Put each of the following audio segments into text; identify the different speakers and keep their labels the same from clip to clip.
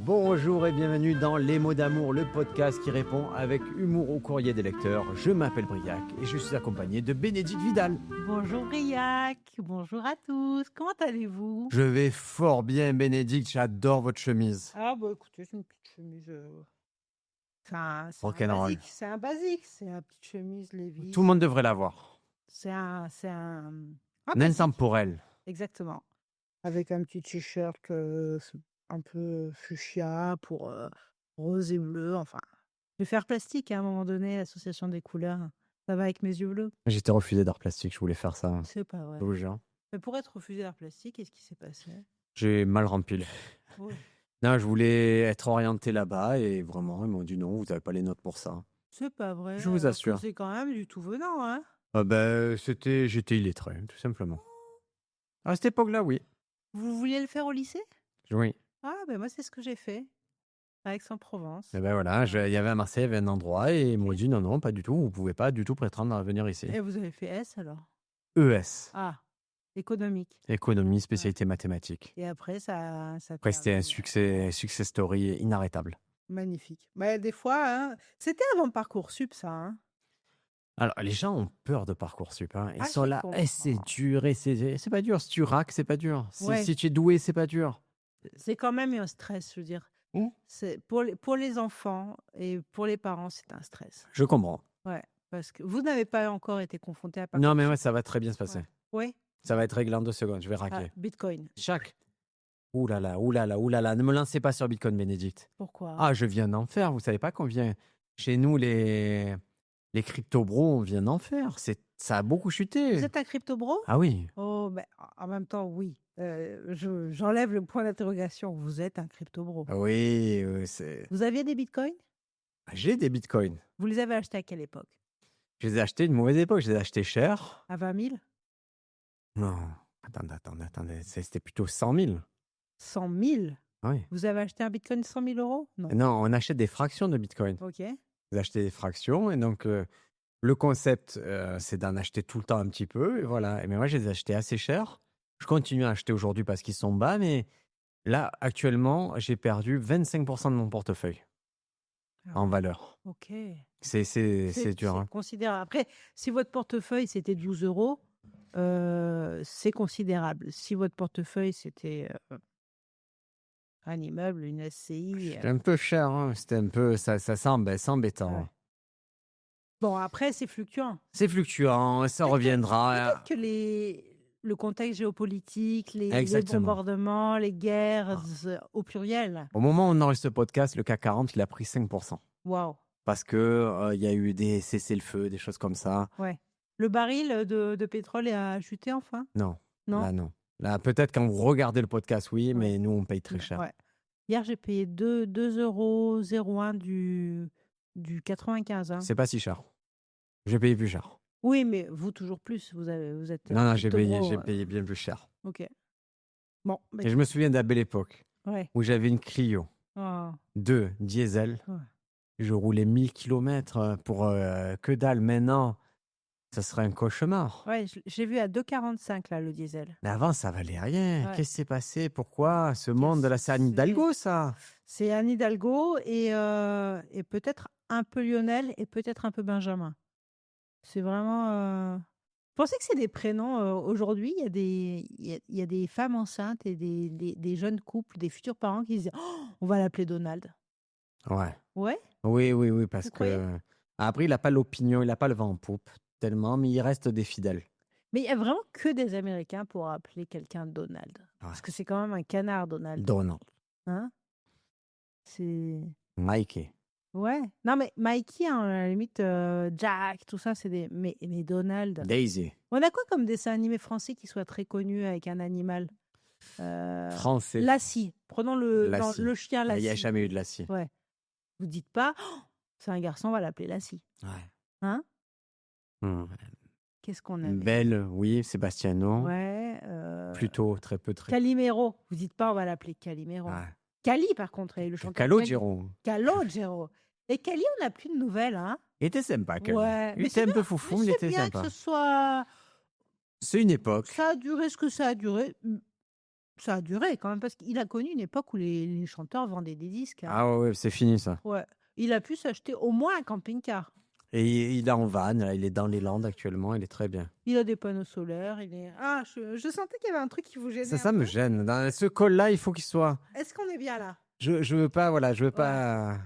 Speaker 1: Bonjour et bienvenue dans Les mots d'amour, le podcast qui répond avec humour au courrier des lecteurs. Je m'appelle Briac et je suis accompagné de Bénédicte Vidal.
Speaker 2: Bonjour Briac, bonjour à tous, comment allez-vous?
Speaker 1: Je vais fort bien, Bénédicte, j'adore votre chemise.
Speaker 2: Ah bah écoutez, c'est une petite chemise, c'est un
Speaker 1: Rock'n'roll.
Speaker 2: basique, c'est une petite chemise Levi's.
Speaker 1: Tout le monde devrait l'avoir.
Speaker 2: C'est un basique,
Speaker 1: Intemporel.
Speaker 2: exactement. Avec un petit t-shirt un peu fuchsia pour rose et bleu, enfin. Je vais faire plastique à un moment donné, l'association des couleurs. Ça va avec mes yeux bleus.
Speaker 1: J'étais refusé d'art plastique, je voulais faire ça.
Speaker 2: C'est pas vrai.
Speaker 1: Je vous jure.
Speaker 2: Mais pour être refusé d'art plastique, qu'est-ce qui s'est passé?
Speaker 1: J'ai mal rempli.
Speaker 2: Ouais.
Speaker 1: Non, je voulais être orienté là-bas et vraiment, ils m'ont dit non, vous n'avez pas les notes pour ça.
Speaker 2: C'est pas vrai.
Speaker 1: Je vous
Speaker 2: alors que
Speaker 1: assure.
Speaker 2: C'est quand même du tout venant, hein.
Speaker 1: J'étais illettré, tout simplement. À cette époque-là, oui.
Speaker 2: Vous vouliez le faire au lycée?
Speaker 1: Oui.
Speaker 2: Ah, ben moi, c'est ce que j'ai fait à Aix-en-Provence.
Speaker 1: Et ben voilà, il y avait à Marseille, il y avait un endroit et ils m'ont dit non, pas du tout, vous pouvez pas du tout prétendre à venir ici.
Speaker 2: Et vous avez fait S alors?
Speaker 1: ES,
Speaker 2: Ah, économique.
Speaker 1: économie, spécialité mathématiques.
Speaker 2: Et après, ça
Speaker 1: Après, c'était un
Speaker 2: termine.
Speaker 1: success story inarrêtable.
Speaker 2: Magnifique. Mais des fois, hein, c'était avant Parcoursup, ça. Hein.
Speaker 1: Alors, les gens ont peur de Parcoursup. Hein. Ils
Speaker 2: Ah,
Speaker 1: sont
Speaker 2: je
Speaker 1: là, c'est
Speaker 2: comprends.
Speaker 1: dur, et c'est pas dur. Si tu raques, c'est pas dur.
Speaker 2: Ouais.
Speaker 1: Si tu es doué, c'est pas dur.
Speaker 2: C'est quand même un stress, je veux dire. C'est pour les enfants et pour les parents, c'est un stress.
Speaker 1: Je comprends.
Speaker 2: Ouais, parce que vous n'avez pas encore été confronté à
Speaker 1: Non,
Speaker 2: Parcoursup.
Speaker 1: mais ouais, ça va très bien se passer.
Speaker 2: Ouais.
Speaker 1: Ça va être réglé en 2 secondes, je vais
Speaker 2: Ah,
Speaker 1: raquer.
Speaker 2: Bitcoin.
Speaker 1: Chaque. Ouh là là, ne me lancez pas sur Bitcoin, Bénédicte.
Speaker 2: Pourquoi?
Speaker 1: Ah, je viens d'en faire. Vous savez pas qu'on vient. Chez nous, les crypto-bros, on vient d'en faire. Ça a beaucoup chuté.
Speaker 2: Vous êtes un crypto-bro?
Speaker 1: Ah oui.
Speaker 2: Oh, ben, en même temps, oui. J'enlève le point d'interrogation. Vous êtes un crypto-bro.
Speaker 1: Oui,
Speaker 2: Vous aviez des bitcoins?
Speaker 1: j'ai des bitcoins.
Speaker 2: Vous les avez achetés à quelle époque?
Speaker 1: Je les ai achetés une mauvaise époque. Je les ai achetés cher.
Speaker 2: À 20 000?
Speaker 1: Non. Attendez. C'était plutôt 100 000.
Speaker 2: 100 000?
Speaker 1: Oui.
Speaker 2: Vous avez acheté un bitcoin de 100 000 euros? Non.
Speaker 1: Non, on achète des fractions de bitcoin.
Speaker 2: Ok.
Speaker 1: Vous achetez des fractions et donc le concept, c'est d'en acheter tout le temps un petit peu. Et voilà. Mais moi, je les ai achetés assez cher. Je continue à acheter aujourd'hui parce qu'ils sont bas, mais là, actuellement, j'ai perdu 25% de mon portefeuille en valeur.
Speaker 2: Ok.
Speaker 1: C'est dur. Hein.
Speaker 2: C'est considérable. Après, si votre portefeuille, c'était 12 euros, c'est considérable. Si votre portefeuille, c'était un immeuble, une SCI.
Speaker 1: C'était un peu cher. Hein. C'était un peu, c'est embêtant.
Speaker 2: Ouais. Bon, après, c'est fluctuant.
Speaker 1: C'est fluctuant, ça reviendra.
Speaker 2: Peut-être que le contexte géopolitique, les
Speaker 1: Exactement.
Speaker 2: bombardements, les guerres au pluriel.
Speaker 1: Au moment où on enregistre ce podcast, le CAC 40, il a pris 5%.
Speaker 2: Waouh.
Speaker 1: Parce que il y a eu des cessez-le-feu, des choses comme ça.
Speaker 2: Ouais. Le baril de pétrole a chuté enfin?
Speaker 1: Non.
Speaker 2: Non.
Speaker 1: Là, non. Là, peut-être quand vous regardez le podcast, oui,
Speaker 2: Ouais.
Speaker 1: mais nous, on paye très cher.
Speaker 2: Ouais. Hier, j'ai payé 2,01 € du 95. Hein.
Speaker 1: C'est pas si cher. J'ai payé plus cher.
Speaker 2: Oui, mais vous, toujours plus. Vous êtes.
Speaker 1: Non, j'ai
Speaker 2: crypto-bro,
Speaker 1: payé bien plus cher.
Speaker 2: Ok. Bon.
Speaker 1: Et je me souviens de la belle époque
Speaker 2: Ouais.
Speaker 1: où j'avais une Clio
Speaker 2: Oh.
Speaker 1: 2 diesel.
Speaker 2: Ouais.
Speaker 1: Je roulais 1000 km pour que dalle. Maintenant, ça serait un cauchemar.
Speaker 2: Ouais, j'ai vu à 2,45 là, le diesel.
Speaker 1: Mais avant, ça valait rien.
Speaker 2: Ouais.
Speaker 1: Qu'est-ce qui s'est passé? Pourquoi? Ce monde, là, c'est Anne Hidalgo, ça.
Speaker 2: C'est Anne Hidalgo et peut-être un peu Lionel et peut-être un peu Benjamin. C'est vraiment... Je pensais que c'est des prénoms. Aujourd'hui, il y a des femmes enceintes et des jeunes couples, des futurs parents qui disent oh, on va l'appeler Donald.
Speaker 1: Ouais.
Speaker 2: Ouais?
Speaker 1: Oui, parce
Speaker 2: Vous
Speaker 1: que...
Speaker 2: croyez?
Speaker 1: Après, il n'a pas l'opinion, il n'a pas le vent en poupe, tellement, mais il reste des fidèles.
Speaker 2: Mais il y a vraiment que des Américains pour appeler quelqu'un Donald.
Speaker 1: Ouais.
Speaker 2: Parce que c'est quand même un canard, Donald.
Speaker 1: Donald.
Speaker 2: Hein? C'est...
Speaker 1: Mikey.
Speaker 2: Ouais. Non, mais Mikey, hein, à la limite, Jack, tout ça, c'est des... Mais Donald...
Speaker 1: Daisy.
Speaker 2: On a quoi comme dessin animé français qui soit très connu avec un animal?
Speaker 1: Français.
Speaker 2: Lassie. Prenons le chien
Speaker 1: Il
Speaker 2: Lassie.
Speaker 1: n'y a jamais eu de Lassie.
Speaker 2: Ouais. Vous dites pas, oh, c'est un garçon, on va l'appeler Lassie.
Speaker 1: Ouais.
Speaker 2: Hein?
Speaker 1: Hmm.
Speaker 2: Qu'est-ce qu'on avait?
Speaker 1: Belle, oui, Sébastiano.
Speaker 2: Ouais.
Speaker 1: Plutôt, très peu, très
Speaker 2: Calimero. Vous dites pas, on va l'appeler Calimero.
Speaker 1: Ouais.
Speaker 2: Cali, par contre, et le chanteur.
Speaker 1: Calogero.
Speaker 2: Calogero. Et Cali, on n'a plus de nouvelles, hein?
Speaker 1: Il était sympa, Cali.
Speaker 2: Ouais.
Speaker 1: Il était un peu foufou, mais il était
Speaker 2: bien
Speaker 1: sympa.
Speaker 2: que ce soit...
Speaker 1: C'est une époque.
Speaker 2: Ça a duré ce que ça a duré. Ça a duré quand même parce qu'il a connu une époque où les chanteurs vendaient des disques, hein.
Speaker 1: Ah ouais, ouais, c'est fini ça.
Speaker 2: Ouais. Il a pu s'acheter au moins un camping-car.
Speaker 1: Et il est en van, là, il est dans les Landes actuellement, il est très bien.
Speaker 2: Il a des panneaux solaires, il est ah, je sentais qu'il y avait un truc qui vous gênait un
Speaker 1: Ça me
Speaker 2: peu.
Speaker 1: gêne. Dans ce col-là, il faut qu'il soit.
Speaker 2: Est-ce qu'on est bien là?
Speaker 1: Je veux pas, voilà, je veux
Speaker 2: Ouais.
Speaker 1: pas.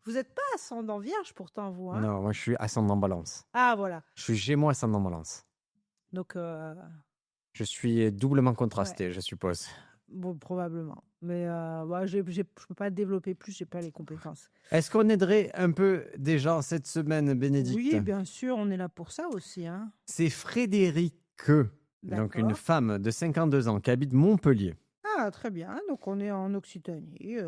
Speaker 2: Vous n'êtes pas ascendant vierge pourtant, vous, hein?
Speaker 1: Non, moi je suis ascendant balance.
Speaker 2: Ah voilà.
Speaker 1: Je suis Gémeaux ascendant balance.
Speaker 2: Donc
Speaker 1: Je suis doublement
Speaker 2: ouais,
Speaker 1: contrasté, je suppose.
Speaker 2: bon, probablement. Mais ouais, je peux pas développer plus, j'ai pas les compétences.
Speaker 1: Est-ce qu'on aiderait un peu des gens cette semaine, Bénédicte?
Speaker 2: Oui, bien sûr, on est là pour ça aussi, hein.
Speaker 1: C'est Frédéric, donc une
Speaker 2: D'accord.
Speaker 1: femme de 52 ans qui habite Montpellier.
Speaker 2: Ah, très bien. Donc on est en Occitanie.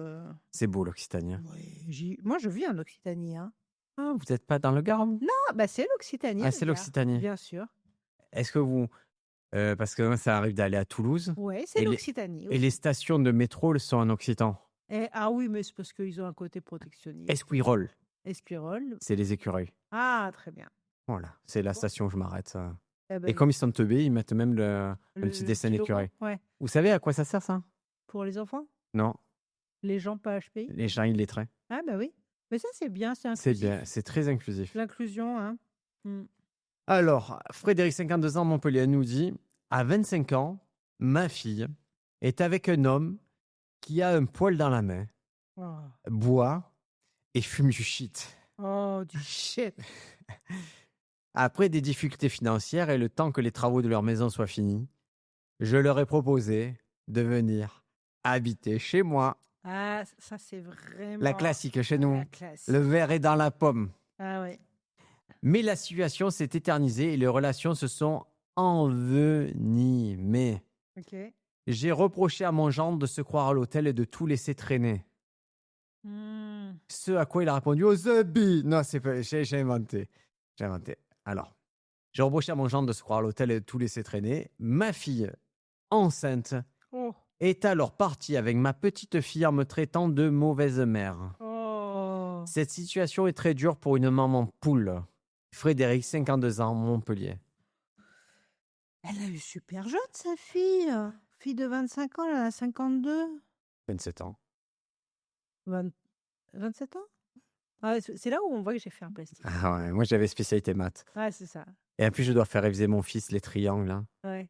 Speaker 1: C'est beau l'Occitanie.
Speaker 2: Ouais, moi, je vis en Occitanie, hein.
Speaker 1: Ah, vous n'êtes pas dans le Gard, vous?
Speaker 2: Ah, bah c'est l'Occitanie,
Speaker 1: Ah,
Speaker 2: le
Speaker 1: c'est
Speaker 2: Gard,
Speaker 1: l'Occitanie.
Speaker 2: bien sûr.
Speaker 1: Est-ce que vous... parce que moi, ça arrive d'aller à Toulouse.
Speaker 2: Ouais, c'est
Speaker 1: Et
Speaker 2: l'Occitanie
Speaker 1: Et les
Speaker 2: aussi.
Speaker 1: stations de métro le sont en occitan.
Speaker 2: Ah oui, mais c'est parce qu'ils ont un côté protectionniste.
Speaker 1: Esquirol,
Speaker 2: Esquirol.
Speaker 1: c'est les écureuils.
Speaker 2: Ah, très bien.
Speaker 1: Voilà, c'est la
Speaker 2: Bon.
Speaker 1: station où je m'arrête.
Speaker 2: Eh ben,
Speaker 1: Et comme ils sont teubés, ils mettent même un petit
Speaker 2: le
Speaker 1: dessin
Speaker 2: petit logo,
Speaker 1: d'écureuil.
Speaker 2: ouais.
Speaker 1: Vous savez à quoi ça sert, ça?
Speaker 2: Pour les enfants,
Speaker 1: Non,
Speaker 2: les gens pas HPI.
Speaker 1: les gens illettrés.
Speaker 2: Ah bah oui. Mais ça, c'est bien, c'est
Speaker 1: C'est
Speaker 2: inclusif.
Speaker 1: bien, c'est très inclusif.
Speaker 2: L'inclusion, hein. Mm.
Speaker 1: Alors, Frédéric, 52 ans, Montpellier, nous dit, à 25 ans, ma fille est avec un homme qui a un poil dans la main,
Speaker 2: Oh.
Speaker 1: boit et fume du shit.
Speaker 2: Oh, du shit.
Speaker 1: Après des difficultés financières et le temps que les travaux de leur maison soient finis, je leur ai proposé de venir habiter chez moi.
Speaker 2: Ah, ça, c'est vraiment
Speaker 1: La classique chez nous.
Speaker 2: la classe.
Speaker 1: Le verre est dans la pomme.
Speaker 2: Ah ouais.
Speaker 1: Mais la situation s'est éternisée et les relations se sont envenimées.
Speaker 2: Ok.
Speaker 1: J'ai reproché à mon gendre de se croire à l'hôtel et de tout laisser traîner.
Speaker 2: Hmm.
Speaker 1: Ce à quoi il a répondu aux zombies. Non, c'est pas. J'ai inventé. J'ai inventé. Alors, j'ai reproché à mon gendre de se croire à l'hôtel et de tout laisser traîner. Ma fille, enceinte,
Speaker 2: Oh.
Speaker 1: est alors partie avec ma petite fille en me traitant de mauvaise mère.
Speaker 2: Oh.
Speaker 1: Cette situation est très dure pour une maman poule. Frédéric, 52 ans, Montpellier.
Speaker 2: Elle a eu super jeune, sa fille. Fille de 25 ans, elle en a 52.
Speaker 1: 27 ans.
Speaker 2: 27 ans. Ah, c'est là où on voit que j'ai fait un plastique.
Speaker 1: Ah ouais, moi j'avais spécialité maths.
Speaker 2: Ouais, c'est ça.
Speaker 1: Et en plus, je dois faire réviser mon fils les triangles. Hein.
Speaker 2: Ouais.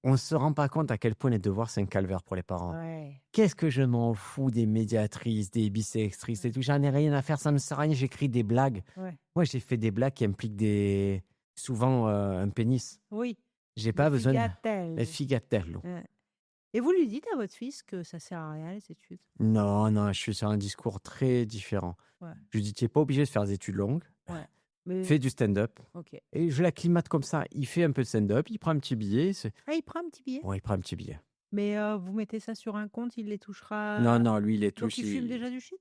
Speaker 1: On ne se rend pas compte à quel point les devoirs, c'est un calvaire pour les parents.
Speaker 2: Ouais.
Speaker 1: Qu'est-ce que je m'en fous des médiatrices, des bisextrices et tout. J'en ai rien à faire, ça me sert à rien. J'écris des blagues.
Speaker 2: Ouais.
Speaker 1: Moi, j'ai fait des blagues qui impliquent souvent un pénis.
Speaker 2: Oui.
Speaker 1: J'ai pas besoin
Speaker 2: Figatelle.
Speaker 1: de figatelle.
Speaker 2: Ouais. Et vous lui dites à votre fils que ça sert à rien les études?
Speaker 1: Non, non, je suis sur un discours très différent.
Speaker 2: Ouais.
Speaker 1: Je lui dis, tu n'es pas obligé de faire des études longues.
Speaker 2: Ouais. Mais...
Speaker 1: Fais du stand-up.
Speaker 2: Ok.
Speaker 1: Et je l'acclimate comme ça. Il fait un peu de stand-up, il prend un petit billet.
Speaker 2: Ah, il prend un petit billet?
Speaker 1: Ouais, il prend un petit billet.
Speaker 2: Mais vous mettez ça sur un compte, il les touchera.
Speaker 1: Non, non, lui, il les touche.
Speaker 2: Donc il fume déjà du shit?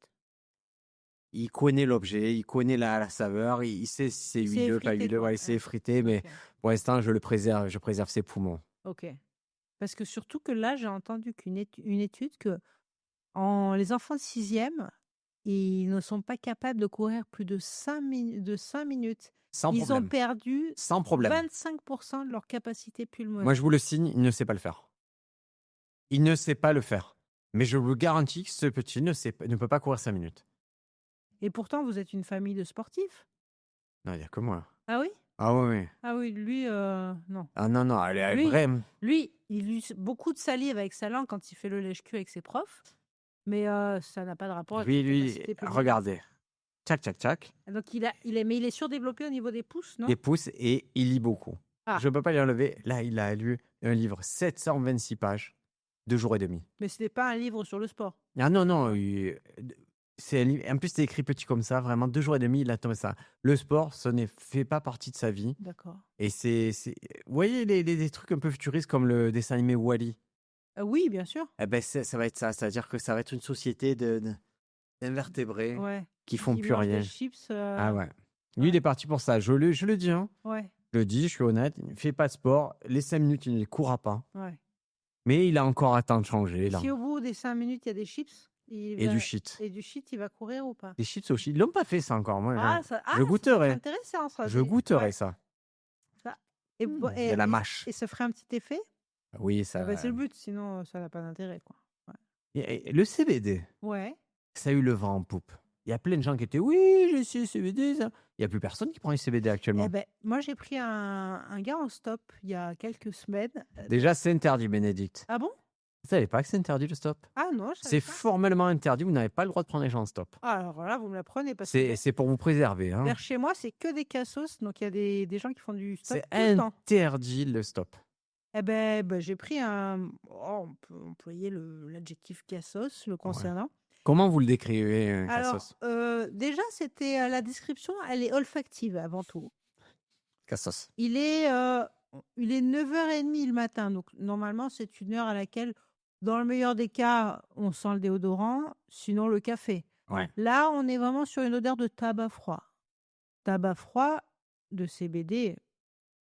Speaker 1: Il connaît l'objet, il connaît la saveur, il sait si c'est
Speaker 2: Il s'est
Speaker 1: huileux, pas
Speaker 2: effrité,
Speaker 1: huileux.
Speaker 2: quoi.
Speaker 1: Ouais, il s'est effrité, mais
Speaker 2: Ok.
Speaker 1: pour l'instant, je préserve ses poumons.
Speaker 2: Ok. Parce que surtout que là, j'ai entendu une étude que les enfants de 6e, ils ne sont pas capables de courir plus de 5 minutes.
Speaker 1: Sans
Speaker 2: Ils ont
Speaker 1: problème.
Speaker 2: perdu
Speaker 1: Sans problème.
Speaker 2: 25% de leur capacité pulmonaire.
Speaker 1: Moi, je vous le signe, il ne sait pas le faire. Il ne sait pas le faire. Mais je vous garantis que ce petit ne peut pas courir 5 minutes.
Speaker 2: Et pourtant, vous êtes une famille de sportifs.
Speaker 1: Non, il n'y a que moi.
Speaker 2: Ah oui?
Speaker 1: Ah oui.
Speaker 2: Ah oui, lui, non.
Speaker 1: Ah non, non, elle est
Speaker 2: Lui,
Speaker 1: vraiment...
Speaker 2: Lui, il use beaucoup de salive avec sa langue quand il fait le lèche-cul avec ses profs. Mais ça n'a pas de rapport avec
Speaker 1: Lui,
Speaker 2: la capacité pulmonaire.
Speaker 1: regardez. Tchac, tchac, tchac.
Speaker 2: Donc, mais il est surdéveloppé au niveau des pouces, non?
Speaker 1: Des pouces et il lit beaucoup.
Speaker 2: Ah.
Speaker 1: Je ne peux pas lui enlever. Là, il a lu un livre, 726 pages, 2 jours et demi.
Speaker 2: Mais ce n'est pas un livre sur le sport.
Speaker 1: Ah non, non. C'est un livre. En plus, c'est écrit petit comme ça, vraiment 2 jours et demi, il a tombé ça. Le sport, ça ne fait pas partie de sa vie.
Speaker 2: D'accord.
Speaker 1: Et vous voyez les trucs un peu futuristes comme le dessin animé Wall-E.
Speaker 2: Oui, bien sûr.
Speaker 1: Eh ben, ça va être ça. C'est-à-dire que ça va être une société d'invertébrés
Speaker 2: Ouais.
Speaker 1: qui font
Speaker 2: Qui
Speaker 1: plus
Speaker 2: mange des
Speaker 1: rien.
Speaker 2: chips.
Speaker 1: Ah ouais. Lui, il est parti pour ça. Je le dis, hein.
Speaker 2: Ouais.
Speaker 1: Je le dis, je suis honnête. Il ne fait pas de sport. Les 5 minutes, il ne les courra pas.
Speaker 2: Ouais.
Speaker 1: Mais il a encore à temps de changer. Là.
Speaker 2: Si au bout des 5 minutes, il y a des chips
Speaker 1: Du shit.
Speaker 2: et du shit, il va courir ou pas?
Speaker 1: Des chips au shit. Ils l'ont pas fait ça encore. Moi,
Speaker 2: Je
Speaker 1: goûterai.
Speaker 2: C'est intéressant ça.
Speaker 1: Je goûterai ça.
Speaker 2: Et,
Speaker 1: de la mâche.
Speaker 2: Et ça ferait un petit effet?
Speaker 1: Oui,
Speaker 2: Ah bah, c'est
Speaker 1: ça.
Speaker 2: le but, sinon ça n'a pas d'intérêt, quoi. Ouais.
Speaker 1: Et le CBD,
Speaker 2: Ouais.
Speaker 1: ça a eu le vent en poupe. Il y a plein de gens qui étaient, oui, j'ai essayé le CBD. Ça. Il n'y a plus personne qui prend les CBD
Speaker 2: Eh
Speaker 1: actuellement.
Speaker 2: ben, moi, j'ai pris un gars en stop il y a quelques semaines.
Speaker 1: Déjà, c'est interdit, Bénédicte.
Speaker 2: Ah bon?
Speaker 1: Vous savez pas que c'est interdit le stop?
Speaker 2: Ah non, je savais
Speaker 1: C'est
Speaker 2: pas.
Speaker 1: formellement interdit. Vous n'avez pas le droit de prendre les gens en stop.
Speaker 2: Ah, alors là, vous me l'apprenez parce que
Speaker 1: C'est pour vous préserver. Hein.
Speaker 2: vers chez moi, c'est que des cassos, donc il y a des gens qui font du stop
Speaker 1: C'est
Speaker 2: tout le temps.
Speaker 1: interdit le stop.
Speaker 2: Eh ben, j'ai pris on peut employer l'adjectif cassos le concernant.
Speaker 1: Comment vous le décrivez,
Speaker 2: Alors,
Speaker 1: Cassos?
Speaker 2: déjà, c'était la description, elle est olfactive avant tout.
Speaker 1: Cassos.
Speaker 2: Il est 9h30 le matin, donc normalement, c'est une heure à laquelle, dans le meilleur des cas, on sent le déodorant, sinon le café.
Speaker 1: Ouais.
Speaker 2: Là, on est vraiment sur une odeur de tabac froid. Tabac froid de CBD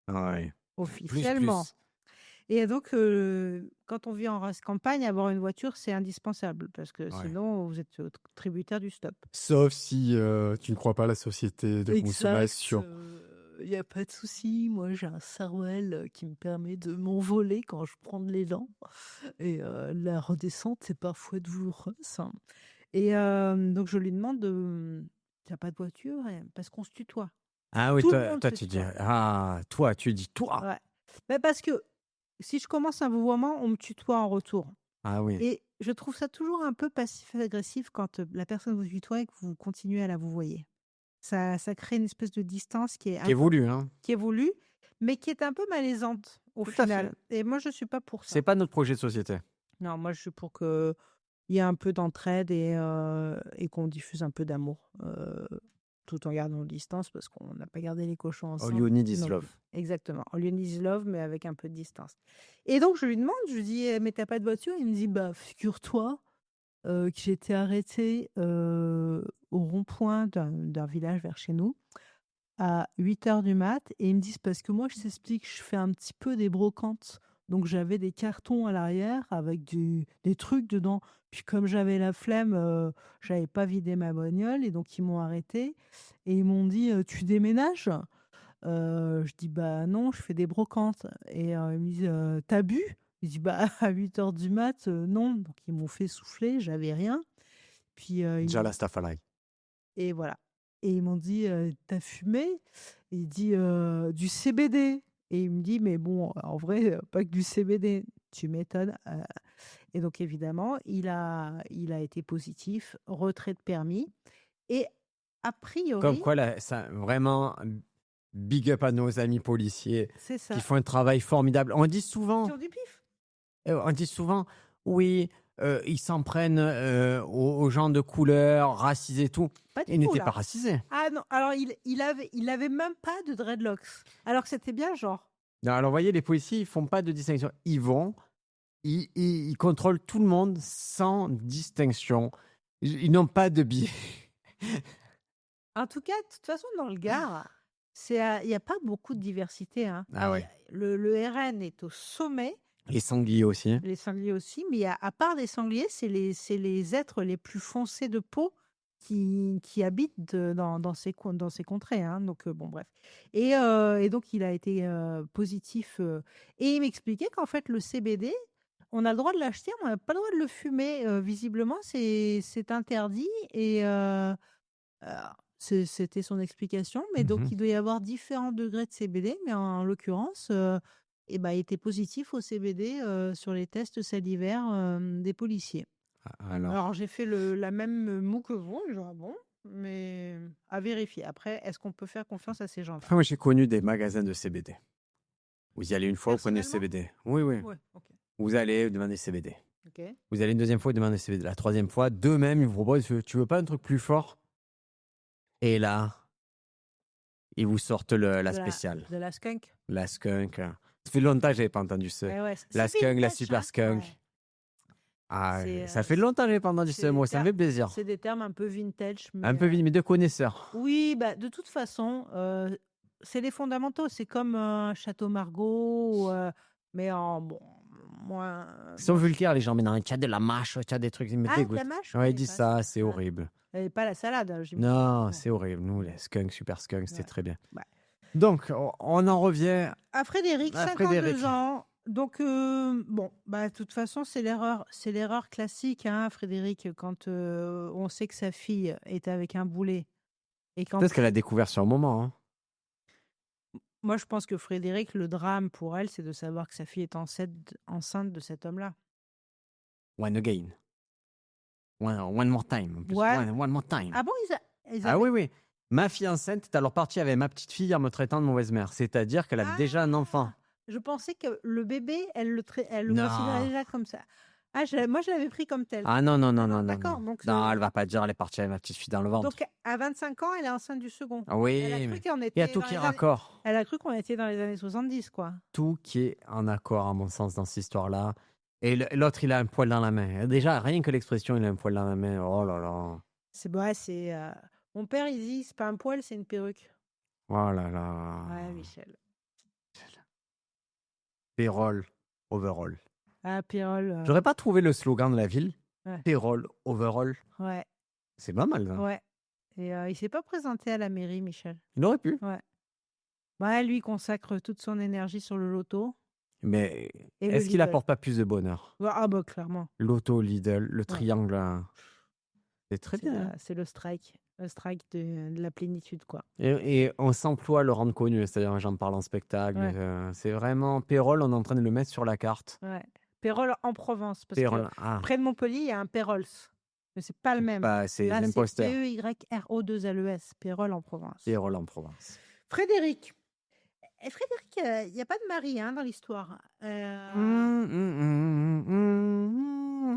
Speaker 1: Ouais.
Speaker 2: officiellement.
Speaker 1: Plus.
Speaker 2: Et donc, quand on vit en race campagne, avoir une voiture, c'est indispensable parce que
Speaker 1: Ouais.
Speaker 2: sinon, vous êtes tributaire du stop.
Speaker 1: Sauf si tu ne crois pas à la société de consommation.
Speaker 2: Il n'y a pas de souci. Moi, j'ai un sarouel qui me permet de m'envoler quand je prends de l'élan. Et la redescente est parfois douloureuse. Et donc, je lui demande tu n'as pas de voiture? Parce qu'on se tutoie.
Speaker 1: Ah oui,
Speaker 2: Tout le monde
Speaker 1: toi
Speaker 2: se
Speaker 1: tu dis,
Speaker 2: tutoie.
Speaker 1: toi, tu dis toi.
Speaker 2: Ouais. Ben, parce que si je commence un vouvoiement, on me tutoie en retour.
Speaker 1: Ah oui.
Speaker 2: Et je trouve ça toujours un peu passif-agressif quand la personne vous tutoie et que vous continuez à la vouvoyer. Ça crée une espèce de distance qui est
Speaker 1: Qui est voulu, hein.
Speaker 2: qui est voulue, mais qui est un peu malaisante au
Speaker 1: Tout à
Speaker 2: final. Et moi, je suis pas pour ça.
Speaker 1: C'est pas notre projet de société.
Speaker 2: Non, moi, je suis pour qu'il y ait un peu d'entraide et qu'on diffuse un peu d'amour, tout en gardant les distances, parce qu'on n'a pas gardé les cochons
Speaker 1: All
Speaker 2: ensemble.
Speaker 1: you need is
Speaker 2: non
Speaker 1: love.
Speaker 2: plus. Exactement. All you need is love, mais avec un peu de distance. Et donc, je lui demande, je lui dis, mais t'as pas de voiture? Il me dit, bah, figure-toi que j'ai été arrêtée au rond-point d'un village vers chez nous à 8h du mat. Et ils me disent, parce que moi, je t'explique, je fais un petit peu des brocantes. Donc, j'avais des cartons à l'arrière avec des trucs dedans. Puis, comme j'avais la flemme, j'avais pas vidé ma bagnole. Et donc, ils m'ont arrêté. Et ils m'ont dit, tu déménages? Je dis, bah non, je fais des brocantes. Et ils me disent, t'as bu? Je dis, bah à 8h du mat, non. Donc, ils m'ont fait souffler, j'avais rien. Puis,
Speaker 1: Jala Stafalai.
Speaker 2: et voilà. Et ils m'ont dit, t'as fumé? Et il dit, du CBD. Et il me dit, mais bon, en vrai, pas que du CBD. Tu m'étonnes. Et donc, évidemment, il a été positif, retrait de permis. Et a
Speaker 1: Comme
Speaker 2: priori,
Speaker 1: quoi, là, ça, vraiment, big up à nos amis policiers
Speaker 2: c'est ça.
Speaker 1: qui font un travail formidable. On dit
Speaker 2: Qui
Speaker 1: souvent,
Speaker 2: ont du pif.
Speaker 1: oui, ils s'en prennent aux gens de couleur, racisés et tout.
Speaker 2: Pas du
Speaker 1: Ils
Speaker 2: tout,
Speaker 1: n'étaient
Speaker 2: là.
Speaker 1: pas racisés.
Speaker 2: Ah non, alors il avait même pas de dreadlocks. Alors que c'était bien genre.
Speaker 1: Non, alors, vous voyez, les policiers, ils font pas de distinction. Ils vont, ils contrôlent tout le monde sans distinction. Ils n'ont pas de biais.
Speaker 2: En tout cas, de toute façon, dans le Gard, il n'y a pas beaucoup de diversité. Hein.
Speaker 1: Ah ouais.
Speaker 2: Le RN est au sommet,
Speaker 1: Les sangliers aussi.
Speaker 2: les sangliers aussi, mais à part des sangliers, c'est les êtres les plus foncés de peau qui habitent dans ces contrées. Hein. Donc, bon, bref. Et donc, il a été positif. Et il m'expliquait qu'en fait, le CBD, on a le droit de l'acheter, mais on n'a pas le droit de le fumer. Visiblement, c'est interdit. Et c'était son explication. Mais donc, il doit y avoir différents degrés de CBD. Mais en l'occurrence, il était positif au CBD sur les tests salivaires des policiers. Alors, j'ai fait la même moue que vous. Genre, bon, mais à vérifier. Après, est-ce qu'on peut faire confiance à ces gens-là?
Speaker 1: Moi, j'ai connu des magasins de CBD. Vous y allez une fois, vous prenez le
Speaker 2: Personnellement?
Speaker 1: CBD. Oui, oui.
Speaker 2: Ouais, ok.
Speaker 1: Vous allez, vous demandez CBD.
Speaker 2: Ok.
Speaker 1: Vous allez une deuxième fois, vous demandez CBD. La troisième fois, d'eux-mêmes, ils vous proposent, tu veux pas un truc plus fort? Et là, ils vous sortent la spéciale.
Speaker 2: De la skunk.
Speaker 1: La skunk. Ça fait longtemps que j'avais pas entendu ça.
Speaker 2: Ouais,
Speaker 1: La
Speaker 2: c'est
Speaker 1: skunk, la
Speaker 2: vintage,
Speaker 1: super
Speaker 2: hein.
Speaker 1: skunk.
Speaker 2: Ouais.
Speaker 1: Ah,
Speaker 2: C'est,
Speaker 1: ça fait longtemps que j'avais pas entendu
Speaker 2: c'est
Speaker 1: ce
Speaker 2: des
Speaker 1: mot, ça me fait plaisir.
Speaker 2: C'est des termes un peu vintage.
Speaker 1: Un peu
Speaker 2: mais,
Speaker 1: vite, mais de connaisseurs.
Speaker 2: Oui, de toute façon, c'est les fondamentaux. C'est comme un Château Margaux, mais en moins.
Speaker 1: Ils sont vulgaires, les gens, mais non, tu as de la mâche, tu as des trucs, ils me
Speaker 2: Ah, de
Speaker 1: dégoûtent.
Speaker 2: la mâche?
Speaker 1: Ouais,
Speaker 2: Ouais,
Speaker 1: ils disent
Speaker 2: pas
Speaker 1: ça, c'est
Speaker 2: ça.
Speaker 1: horrible.
Speaker 2: Et pas la salade, hein, j'imagine.
Speaker 1: Non, c'est horrible. Nous, les skunks, super skunks, c'était
Speaker 2: Ouais.
Speaker 1: très bien.
Speaker 2: Ouais.
Speaker 1: Donc, on en revient
Speaker 2: À Frédéric,
Speaker 1: à
Speaker 2: 52
Speaker 1: Frédéric.
Speaker 2: ans, Donc, bon, bah, de toute façon, c'est l'erreur classique, hein, Frédéric, quand on sait que sa fille est avec un boulet. Et qu'en
Speaker 1: Peut-être qu'elle a
Speaker 2: plus,
Speaker 1: découvert sur le moment. Hein.
Speaker 2: moi, je pense que Frédéric, le drame pour elle, c'est de savoir que sa fille est enceinte de cet homme-là.
Speaker 1: One again. One more time. En plus.
Speaker 2: Ouais.
Speaker 1: One more time.
Speaker 2: Ah bon, ils
Speaker 1: Ah
Speaker 2: avaient...
Speaker 1: oui, oui. Ma fille enceinte est alors partie avec ma petite fille en me traitant de mauvaise mère. C'est-à-dire qu'elle a déjà un enfant.
Speaker 2: Ah, je pensais que le bébé, elle le
Speaker 1: Non.
Speaker 2: considérait déjà comme ça. Ah, moi, je l'avais pris comme tel.
Speaker 1: Ah non, non, non,
Speaker 2: Ah
Speaker 1: non, non,
Speaker 2: d'accord.
Speaker 1: non.
Speaker 2: Donc,
Speaker 1: Non, elle va pas dire elle est partie avec ma petite fille dans le ventre.
Speaker 2: donc, à 25 ans, elle est enceinte du second.
Speaker 1: Ah oui,
Speaker 2: Elle a cru
Speaker 1: mais
Speaker 2: qu'on
Speaker 1: il y a
Speaker 2: était
Speaker 1: tout
Speaker 2: dans
Speaker 1: qui est
Speaker 2: les années...
Speaker 1: raccord.
Speaker 2: Elle a cru qu'on était dans les années 70, quoi.
Speaker 1: Tout qui est en accord, à mon sens, dans cette histoire-là. Et l'autre, il a un poil dans la main. Déjà, rien que l'expression, il a un poil dans la main. Oh là là.
Speaker 2: C'est... Mon père, il dit, c'est pas un poil, c'est une perruque.
Speaker 1: Oh là là.
Speaker 2: Ouais, Michel.
Speaker 1: Payroll, overall.
Speaker 2: Ah, Pérol.
Speaker 1: J'aurais pas trouvé le slogan de la ville.
Speaker 2: Ouais.
Speaker 1: Payroll, overall.
Speaker 2: Ouais,
Speaker 1: C'est pas mal, ça.
Speaker 2: ouais. Et il s'est pas présenté à la mairie, Michel.
Speaker 1: Il aurait pu.
Speaker 2: Ouais. Ouais, lui, il consacre toute son énergie sur le loto.
Speaker 1: Mais
Speaker 2: Et le
Speaker 1: est-ce qu'il
Speaker 2: Lidl.
Speaker 1: apporte pas plus de bonheur?
Speaker 2: Ah bah clairement.
Speaker 1: L'auto, Lidl, le triangle, là. C'est très
Speaker 2: C'est
Speaker 1: bien.
Speaker 2: c'est le strike de la plénitude, quoi.
Speaker 1: Et on s'emploie à le rendre connu, c'est-à-dire j'en parle en spectacle.
Speaker 2: Ouais.
Speaker 1: C'est vraiment Pérol, on est en train de le mettre sur la carte.
Speaker 2: Ouais. Pérol en Provence, parce que
Speaker 1: Pérol, ah,
Speaker 2: près de Montpellier, il y a un Pérols. Mais c'est pas le même.
Speaker 1: bah, c'est
Speaker 2: Là, c'est
Speaker 1: l'imposteur.
Speaker 2: P-E-Y-R-O-2-L-E-S, Pérol en Provence.
Speaker 1: Pérol en Provence.
Speaker 2: Frédéric. Et Frédéric, il n'y a pas de mari hein, dans l'histoire.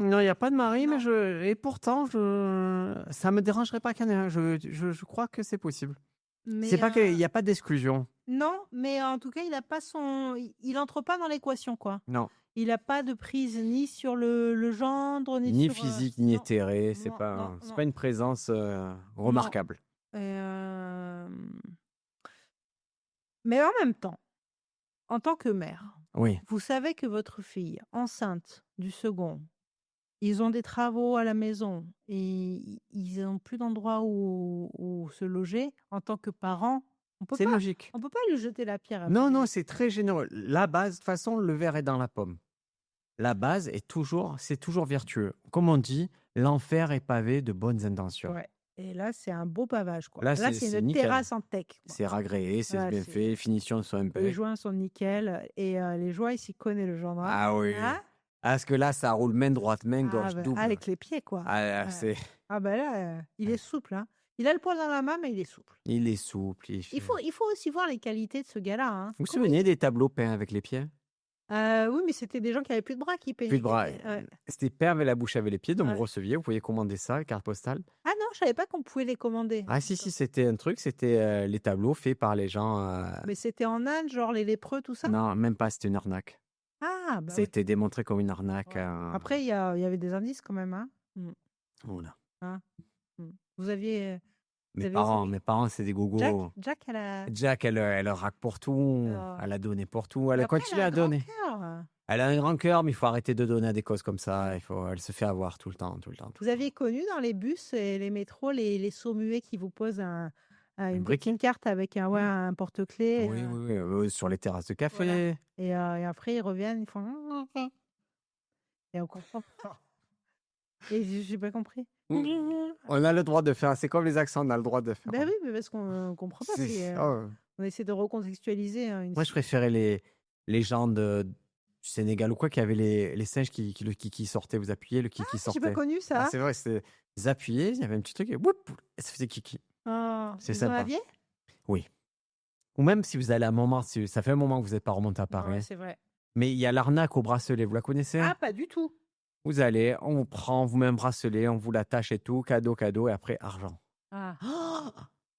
Speaker 1: Non, il n'y a pas de mari,
Speaker 2: Non.
Speaker 1: mais et pourtant, ça me dérangerait pas qu'il y en ait un. Je crois que c'est possible.
Speaker 2: Mais,
Speaker 1: C'est pas qu'il n'y a pas d'exclusion.
Speaker 2: non, mais en tout cas, il a pas il entre pas dans l'équation, quoi.
Speaker 1: Non.
Speaker 2: Il n'a pas de prise ni sur le gendre, ni
Speaker 1: Ni
Speaker 2: sur...
Speaker 1: physique, ni
Speaker 2: non,
Speaker 1: éthéré. C'est
Speaker 2: non,
Speaker 1: pas,
Speaker 2: non,
Speaker 1: c'est
Speaker 2: non.
Speaker 1: pas une présence remarquable.
Speaker 2: Mais en même temps, en tant que mère,
Speaker 1: Oui.
Speaker 2: vous savez que votre fille, enceinte du second, ils ont des travaux à la maison et ils n'ont plus d'endroit où se loger. En tant que parent,
Speaker 1: C'est logique.
Speaker 2: on peut pas lui jeter la pierre. À
Speaker 1: Non, non,
Speaker 2: Frédéric.
Speaker 1: c'est très généreux. La base, de toute façon, le verre est dans la pomme. La base est c'est toujours vertueux. Comme on dit, l'enfer est pavé de bonnes intentions.
Speaker 2: Ouais. Et là, c'est un beau pavage, quoi.
Speaker 1: Là,
Speaker 2: Là,
Speaker 1: c'est
Speaker 2: c'est une
Speaker 1: nickel.
Speaker 2: terrasse en tech. quoi.
Speaker 1: C'est ragréé, c'est
Speaker 2: Ouais,
Speaker 1: bien fait, les finitions sont
Speaker 2: Les
Speaker 1: impeccables.
Speaker 2: joints sont nickel. Et les joints, il s'y connaît, le genre.
Speaker 1: Ah oui.
Speaker 2: Hein
Speaker 1: Parce que là, ça roule main droite, main gauche,
Speaker 2: bah,
Speaker 1: double.
Speaker 2: avec les pieds, quoi.
Speaker 1: Ah,
Speaker 2: Ouais. Ah bah là, il est souple. Hein. Il a le poil dans la main, mais il est souple.
Speaker 1: Il est souple.
Speaker 2: Il faut aussi voir les qualités de ce gars-là. Hein.
Speaker 1: Vous vous souvenez des tableaux peints avec les pieds?
Speaker 2: Oui, mais c'était des gens qui avaient plus de bras qui peignaient.
Speaker 1: Plus de bras.
Speaker 2: Ouais.
Speaker 1: C'était peint avec la bouche avec les pieds, donc
Speaker 2: Ouais.
Speaker 1: vous receviez, vous pouviez commander ça, carte postale.
Speaker 2: Ah non, je savais pas qu'on pouvait les commander.
Speaker 1: Ah si, c'était un truc, c'était les tableaux faits par les gens...
Speaker 2: Mais c'était en Inde, genre les lépreux, tout ça?
Speaker 1: Non, même pas, c'était une arnaque.
Speaker 2: Ah, bah oui.
Speaker 1: C'était démontré comme une arnaque.
Speaker 2: Ouais. Après, il y avait des indices quand même. Hein.
Speaker 1: Voilà.
Speaker 2: Hein. Vous aviez...
Speaker 1: Mes parents, c'est des gogos.
Speaker 2: Jack,
Speaker 1: Elle raque pour tout. Elle a donné pour tout. Elle a continué à donner. Elle a un grand cœur, mais il faut arrêter de donner à des causes comme ça. Elle se fait avoir tout le temps.
Speaker 2: Vous aviez connu dans les bus et les métros les sourds-muets qui vous posent une petite carte avec un porte-clés.
Speaker 1: Oui, sur les terrasses de café.
Speaker 2: Voilà. Et après, ils reviennent, ils font... Et on comprend pas. Et j'ai pas compris.
Speaker 1: On a le droit de faire. C'est comme les accents, on a le droit de faire.
Speaker 2: Ben oui, mais parce qu'on comprend pas. On essaie de recontextualiser.
Speaker 1: Moi, je préférais les gens du Sénégal ou quoi qui avaient les singes le kiki sortait. Vous appuyez, le kiki sortait.
Speaker 2: J'ai pas connu ça.
Speaker 1: C'est vrai, vous appuyez, il y avait un petit truc et ça faisait kiki.
Speaker 2: C'est
Speaker 1: sympa.
Speaker 2: Vous en aviez ?
Speaker 1: Oui. Ou même si vous allez à un moment, ça fait un moment que vous n'êtes pas remonté à Paris.
Speaker 2: Ouais, c'est vrai.
Speaker 1: Mais il y a l'arnaque au bracelet, vous la connaissez?
Speaker 2: Ah, pas du tout.
Speaker 1: Vous allez, on vous prend, vous met un bracelet, on vous l'attache et tout, cadeau, et après, argent.
Speaker 2: Ah.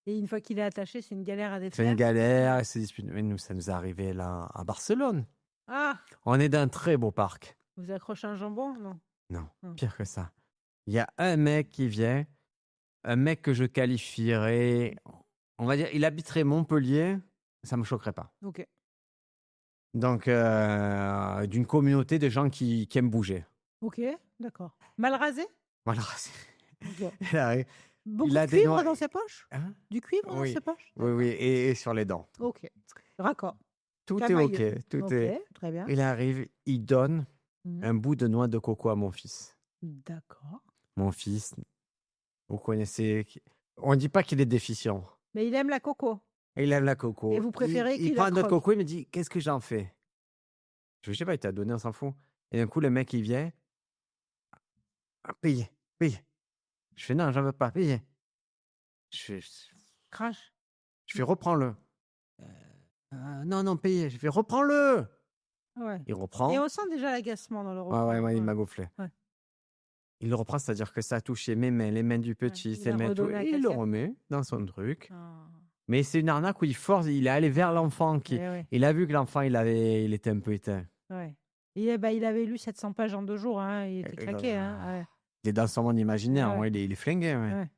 Speaker 2: Et une fois qu'il est attaché, c'est une galère à défaire.
Speaker 1: C'est une galère, c'est disputé. Mais nous, ça nous est arrivé là, à Barcelone.
Speaker 2: Ah.
Speaker 1: On est dans un très beau parc.
Speaker 2: Vous accrochez un jambon? Non.
Speaker 1: Non, pire que ça. Il y a un mec qui vient, un mec que je qualifierais, on va dire, il habiterait Montpellier, ça me choquerait pas.
Speaker 2: Ok.
Speaker 1: Donc, d'une communauté de gens qui aiment bouger.
Speaker 2: Ok, d'accord. Mal rasé?
Speaker 1: Voilà.
Speaker 2: Okay. Beaucoup
Speaker 1: il a
Speaker 2: de cuivre dans ses poches?
Speaker 1: Hein?
Speaker 2: Du cuivre dans ses poches?
Speaker 1: Oui, et sur les dents.
Speaker 2: Ok, raccord.
Speaker 1: tout est
Speaker 2: Camailleux.
Speaker 1: OK. Tout
Speaker 2: OK,
Speaker 1: est...
Speaker 2: très bien.
Speaker 1: Il arrive, il donne
Speaker 2: Mmh.
Speaker 1: un bout de noix de coco à mon fils.
Speaker 2: D'accord.
Speaker 1: Mon fils, vous connaissez... On ne dit pas qu'il est déficient.
Speaker 2: Mais il aime la coco
Speaker 1: Il aime la
Speaker 2: et
Speaker 1: coco.
Speaker 2: vous préférez
Speaker 1: Il
Speaker 2: qu'il la
Speaker 1: prend notre
Speaker 2: croque?
Speaker 1: coco, il me dit, qu'est-ce que j'en fais? Je sais pas, il t'a donné, on s'en fout. Et d'un coup, le mec, il vient. Ah, payez, payez. Je fais, non, j'en veux pas, payez. Je fais,
Speaker 2: Crache.
Speaker 1: reprends-le. Non, non, payez. Je fais, reprends-le.
Speaker 2: Ouais.
Speaker 1: Il
Speaker 2: Et
Speaker 1: reprend.
Speaker 2: on sent déjà l'agacement dans le
Speaker 1: Ouais, ouais,
Speaker 2: reprendre.
Speaker 1: il
Speaker 2: Ouais.
Speaker 1: m'a gonflé.
Speaker 2: Ouais.
Speaker 1: Il le reprend, c'est-à-dire que ça a touché mes mains, les mains du
Speaker 2: Ouais.
Speaker 1: petit,
Speaker 2: Il
Speaker 1: ses
Speaker 2: a
Speaker 1: mains, tout.
Speaker 2: redonné à
Speaker 1: Et il le
Speaker 2: quelqu'un.
Speaker 1: remet dans son truc.
Speaker 2: Ah.
Speaker 1: Mais c'est une arnaque où il force, il est allé vers l'enfant.
Speaker 2: Eh ouais.
Speaker 1: Il a vu que l'enfant, il était un peu éteint.
Speaker 2: Ouais. Et bah, il avait lu 700 pages en 2 jours, hein. Il était claqué, hein. Ouais.
Speaker 1: Il est dans son monde imaginaire,
Speaker 2: Ouais.
Speaker 1: ouais, il est flingué. Ouais.
Speaker 2: Ouais.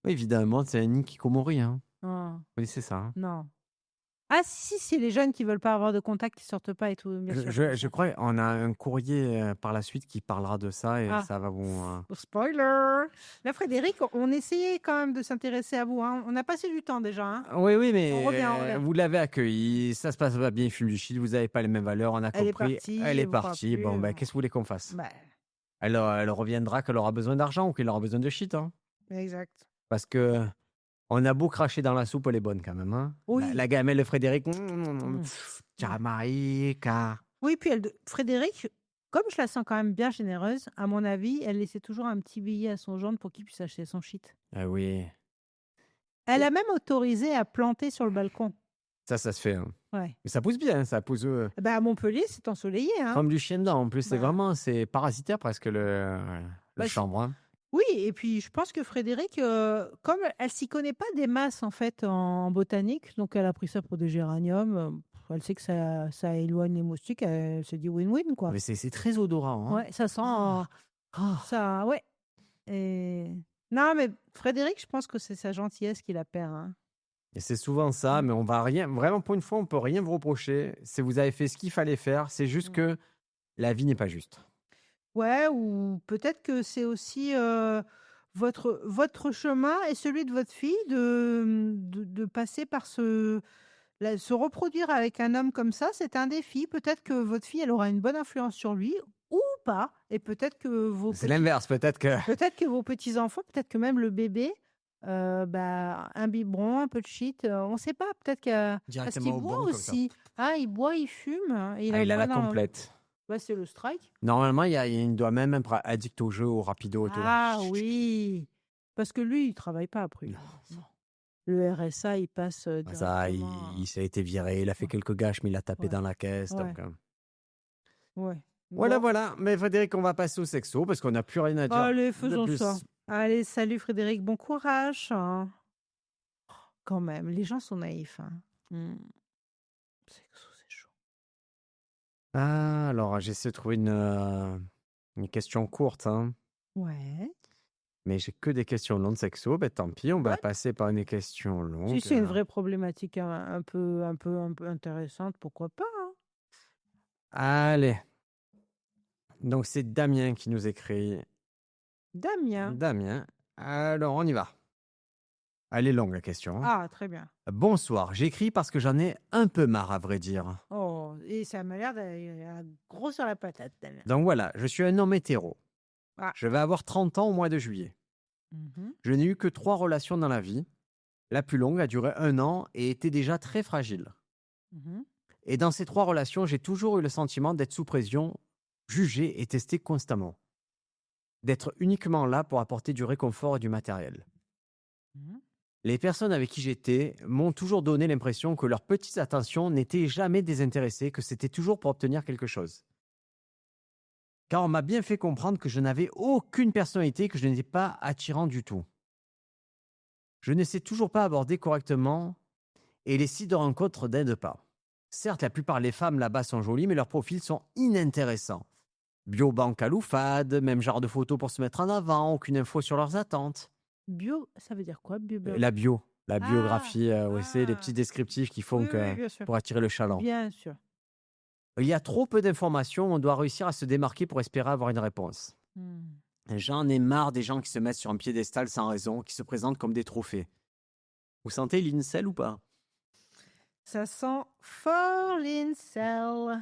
Speaker 1: Oui, évidemment, c'est un hikikomori. Hein.
Speaker 2: Ah.
Speaker 1: Oui, c'est ça. Hein.
Speaker 2: Non. Ah si, c'est les jeunes qui veulent pas avoir de contact, qui sortent pas et tout, bien sûr.
Speaker 1: Je crois qu'on a un courrier par la suite qui parlera de ça et
Speaker 2: Ah.
Speaker 1: ça va vous...
Speaker 2: Oh, spoiler! Là, Frédéric, on essayait quand même de s'intéresser à vous, hein. On a passé du temps déjà, hein.
Speaker 1: Oui, oui, mais
Speaker 2: On revient.
Speaker 1: vous l'avez accueilli, ça se passe pas bien, il fume du shit, vous n'avez pas les mêmes valeurs, on a
Speaker 2: Elle est
Speaker 1: compris.
Speaker 2: partie,
Speaker 1: Elle est
Speaker 2: elle vous parle
Speaker 1: partie.
Speaker 2: plus.
Speaker 1: Bon, ben, qu'est-ce que vous voulez qu'on fasse?
Speaker 2: Bah,
Speaker 1: Elle reviendra quand elle aura besoin d'argent ou qu'elle aura besoin de shit. Hein.
Speaker 2: exact.
Speaker 1: Parce que on a beau cracher dans la soupe, elle est bonne quand même. Hein.
Speaker 2: Oui.
Speaker 1: La gamelle de Frédéric.
Speaker 2: Mmh.
Speaker 1: Jamaïca.
Speaker 2: Oui, puis Frédéric, comme je la sens quand même bien généreuse, à mon avis, elle laissait toujours un petit billet à son gendre pour qu'il puisse acheter son shit.
Speaker 1: Ah oui,
Speaker 2: Elle a même autorisé à planter sur le balcon.
Speaker 1: ça se fait. Hein.
Speaker 2: Ouais.
Speaker 1: Mais ça pousse bien, ça pousse
Speaker 2: Bah, à Montpellier, c'est ensoleillé, hein.
Speaker 1: comme du chien dedans. En plus,
Speaker 2: Bah.
Speaker 1: c'est parasitaire presque le
Speaker 2: Bah,
Speaker 1: chambre. Hein.
Speaker 2: Oui, et puis je pense que Frédéric, comme elle s'y connaît pas des masses en fait en botanique, donc elle a pris ça pour des géraniums. Elle sait que ça éloigne les moustiques. Elle se dit win-win quoi.
Speaker 1: Mais c'est très odorant. Hein.
Speaker 2: Ouais, ça sent
Speaker 1: Ah.
Speaker 2: ça, ouais. Et non, mais Frédéric, je pense que c'est sa gentillesse qui la perd. Hein.
Speaker 1: Et c'est souvent ça, mais on va rien, vraiment pour une fois, on peut rien vous reprocher. Si vous avez fait ce qu'il fallait faire, c'est juste que la vie n'est pas juste.
Speaker 2: Ouais, ou peut-être que c'est aussi votre chemin et celui de votre fille de passer par se reproduire avec un homme comme ça, c'est un défi. Peut-être que votre fille, elle aura une bonne influence sur lui ou pas. Et peut-être que
Speaker 1: C'est l'inverse, peut-être que...
Speaker 2: vos petits-enfants, peut-être que même le bébé, un biberon, un peu de shit, on ne sait pas. Peut-être parce
Speaker 1: Directement
Speaker 2: qu'il
Speaker 1: au
Speaker 2: boit
Speaker 1: bon, comme ça.
Speaker 2: aussi. Ah, il boit, il fume. Et
Speaker 1: il a la
Speaker 2: dans-
Speaker 1: complète.
Speaker 2: Ouais, c'est le strike.
Speaker 1: Normalement, il doit même être addict au jeu, au rapido et tout.
Speaker 2: Ah oui, parce que lui, il travaille pas après.
Speaker 1: Non, non.
Speaker 2: Le RSA, il passe
Speaker 1: Ça,
Speaker 2: directement.
Speaker 1: il s'est été viré, il a fait quelques gâches, mais il a tapé
Speaker 2: Ouais.
Speaker 1: dans la caisse.
Speaker 2: Ouais.
Speaker 1: Donc,
Speaker 2: Ouais.
Speaker 1: Voilà,
Speaker 2: Bon.
Speaker 1: voilà. Mais Frédéric, on va passer au sexo parce qu'on n'a plus rien à dire.
Speaker 2: Allez,
Speaker 1: de
Speaker 2: faisons
Speaker 1: plus.
Speaker 2: ça. Allez, salut Frédéric, bon courage. Hein. Quand même, les gens sont naïfs. Hein. Sexo, c'est chaud.
Speaker 1: Ah, alors, j'essaie de trouver une question courte. Hein.
Speaker 2: Ouais.
Speaker 1: Mais j'ai que des questions longues sexo. Ben, tant pis, on va
Speaker 2: Ouais.
Speaker 1: passer par une question longue.
Speaker 2: Si c'est une vraie problématique un peu intéressante, pourquoi pas. Hein.
Speaker 1: Allez. Donc, c'est Damien qui nous écrit.
Speaker 2: Damien.
Speaker 1: Alors, on y va. Elle est longue, la question. Hein.
Speaker 2: Ah, très bien.
Speaker 1: Bonsoir, j'écris parce que j'en ai un peu marre, à vrai dire.
Speaker 2: Oh, et ça m'a l'air d'aller gros sur la patate, Damien.
Speaker 1: Donc voilà, je suis un homme hétéro.
Speaker 2: Ah.
Speaker 1: Je vais avoir 30 ans au mois de juillet.
Speaker 2: Mhm.
Speaker 1: Je n'ai eu que 3 relations dans la vie. La plus longue a duré 1 an et était déjà très fragile.
Speaker 2: Mhm.
Speaker 1: Et dans ces 3 relations, j'ai toujours eu le sentiment d'être sous pression, jugé et testé constamment. D'être uniquement là pour apporter du réconfort et du matériel.
Speaker 2: Mhm.
Speaker 1: Les personnes avec qui j'étais m'ont toujours donné l'impression que leurs petites attentions n'étaient jamais désintéressées, que c'était toujours pour obtenir quelque chose. Car on m'a bien fait comprendre que je n'avais aucune personnalité, que je n'étais pas attirant du tout. Je ne sais toujours pas aborder correctement et les sites de rencontres n'aident pas. Certes, la plupart des femmes là-bas sont jolies, mais leurs profils sont inintéressants. Biobanque à loufade, même genre de photos pour se mettre en avant, aucune info sur leurs attentes.
Speaker 2: Bio, ça veut dire quoi, bio?
Speaker 1: La biographie, c'est les
Speaker 2: ah.
Speaker 1: petits descriptifs qui font
Speaker 2: Oui, oui, bien sûr.
Speaker 1: pour attirer le chaland.
Speaker 2: Bien sûr.
Speaker 1: Il y a trop peu d'informations, on doit réussir à se démarquer pour espérer avoir une réponse. J'en ai marre des gens qui se mettent sur un piédestal sans raison, qui se présentent comme des trophées. Vous sentez l'incel ou pas?
Speaker 2: Ça sent fall in cell.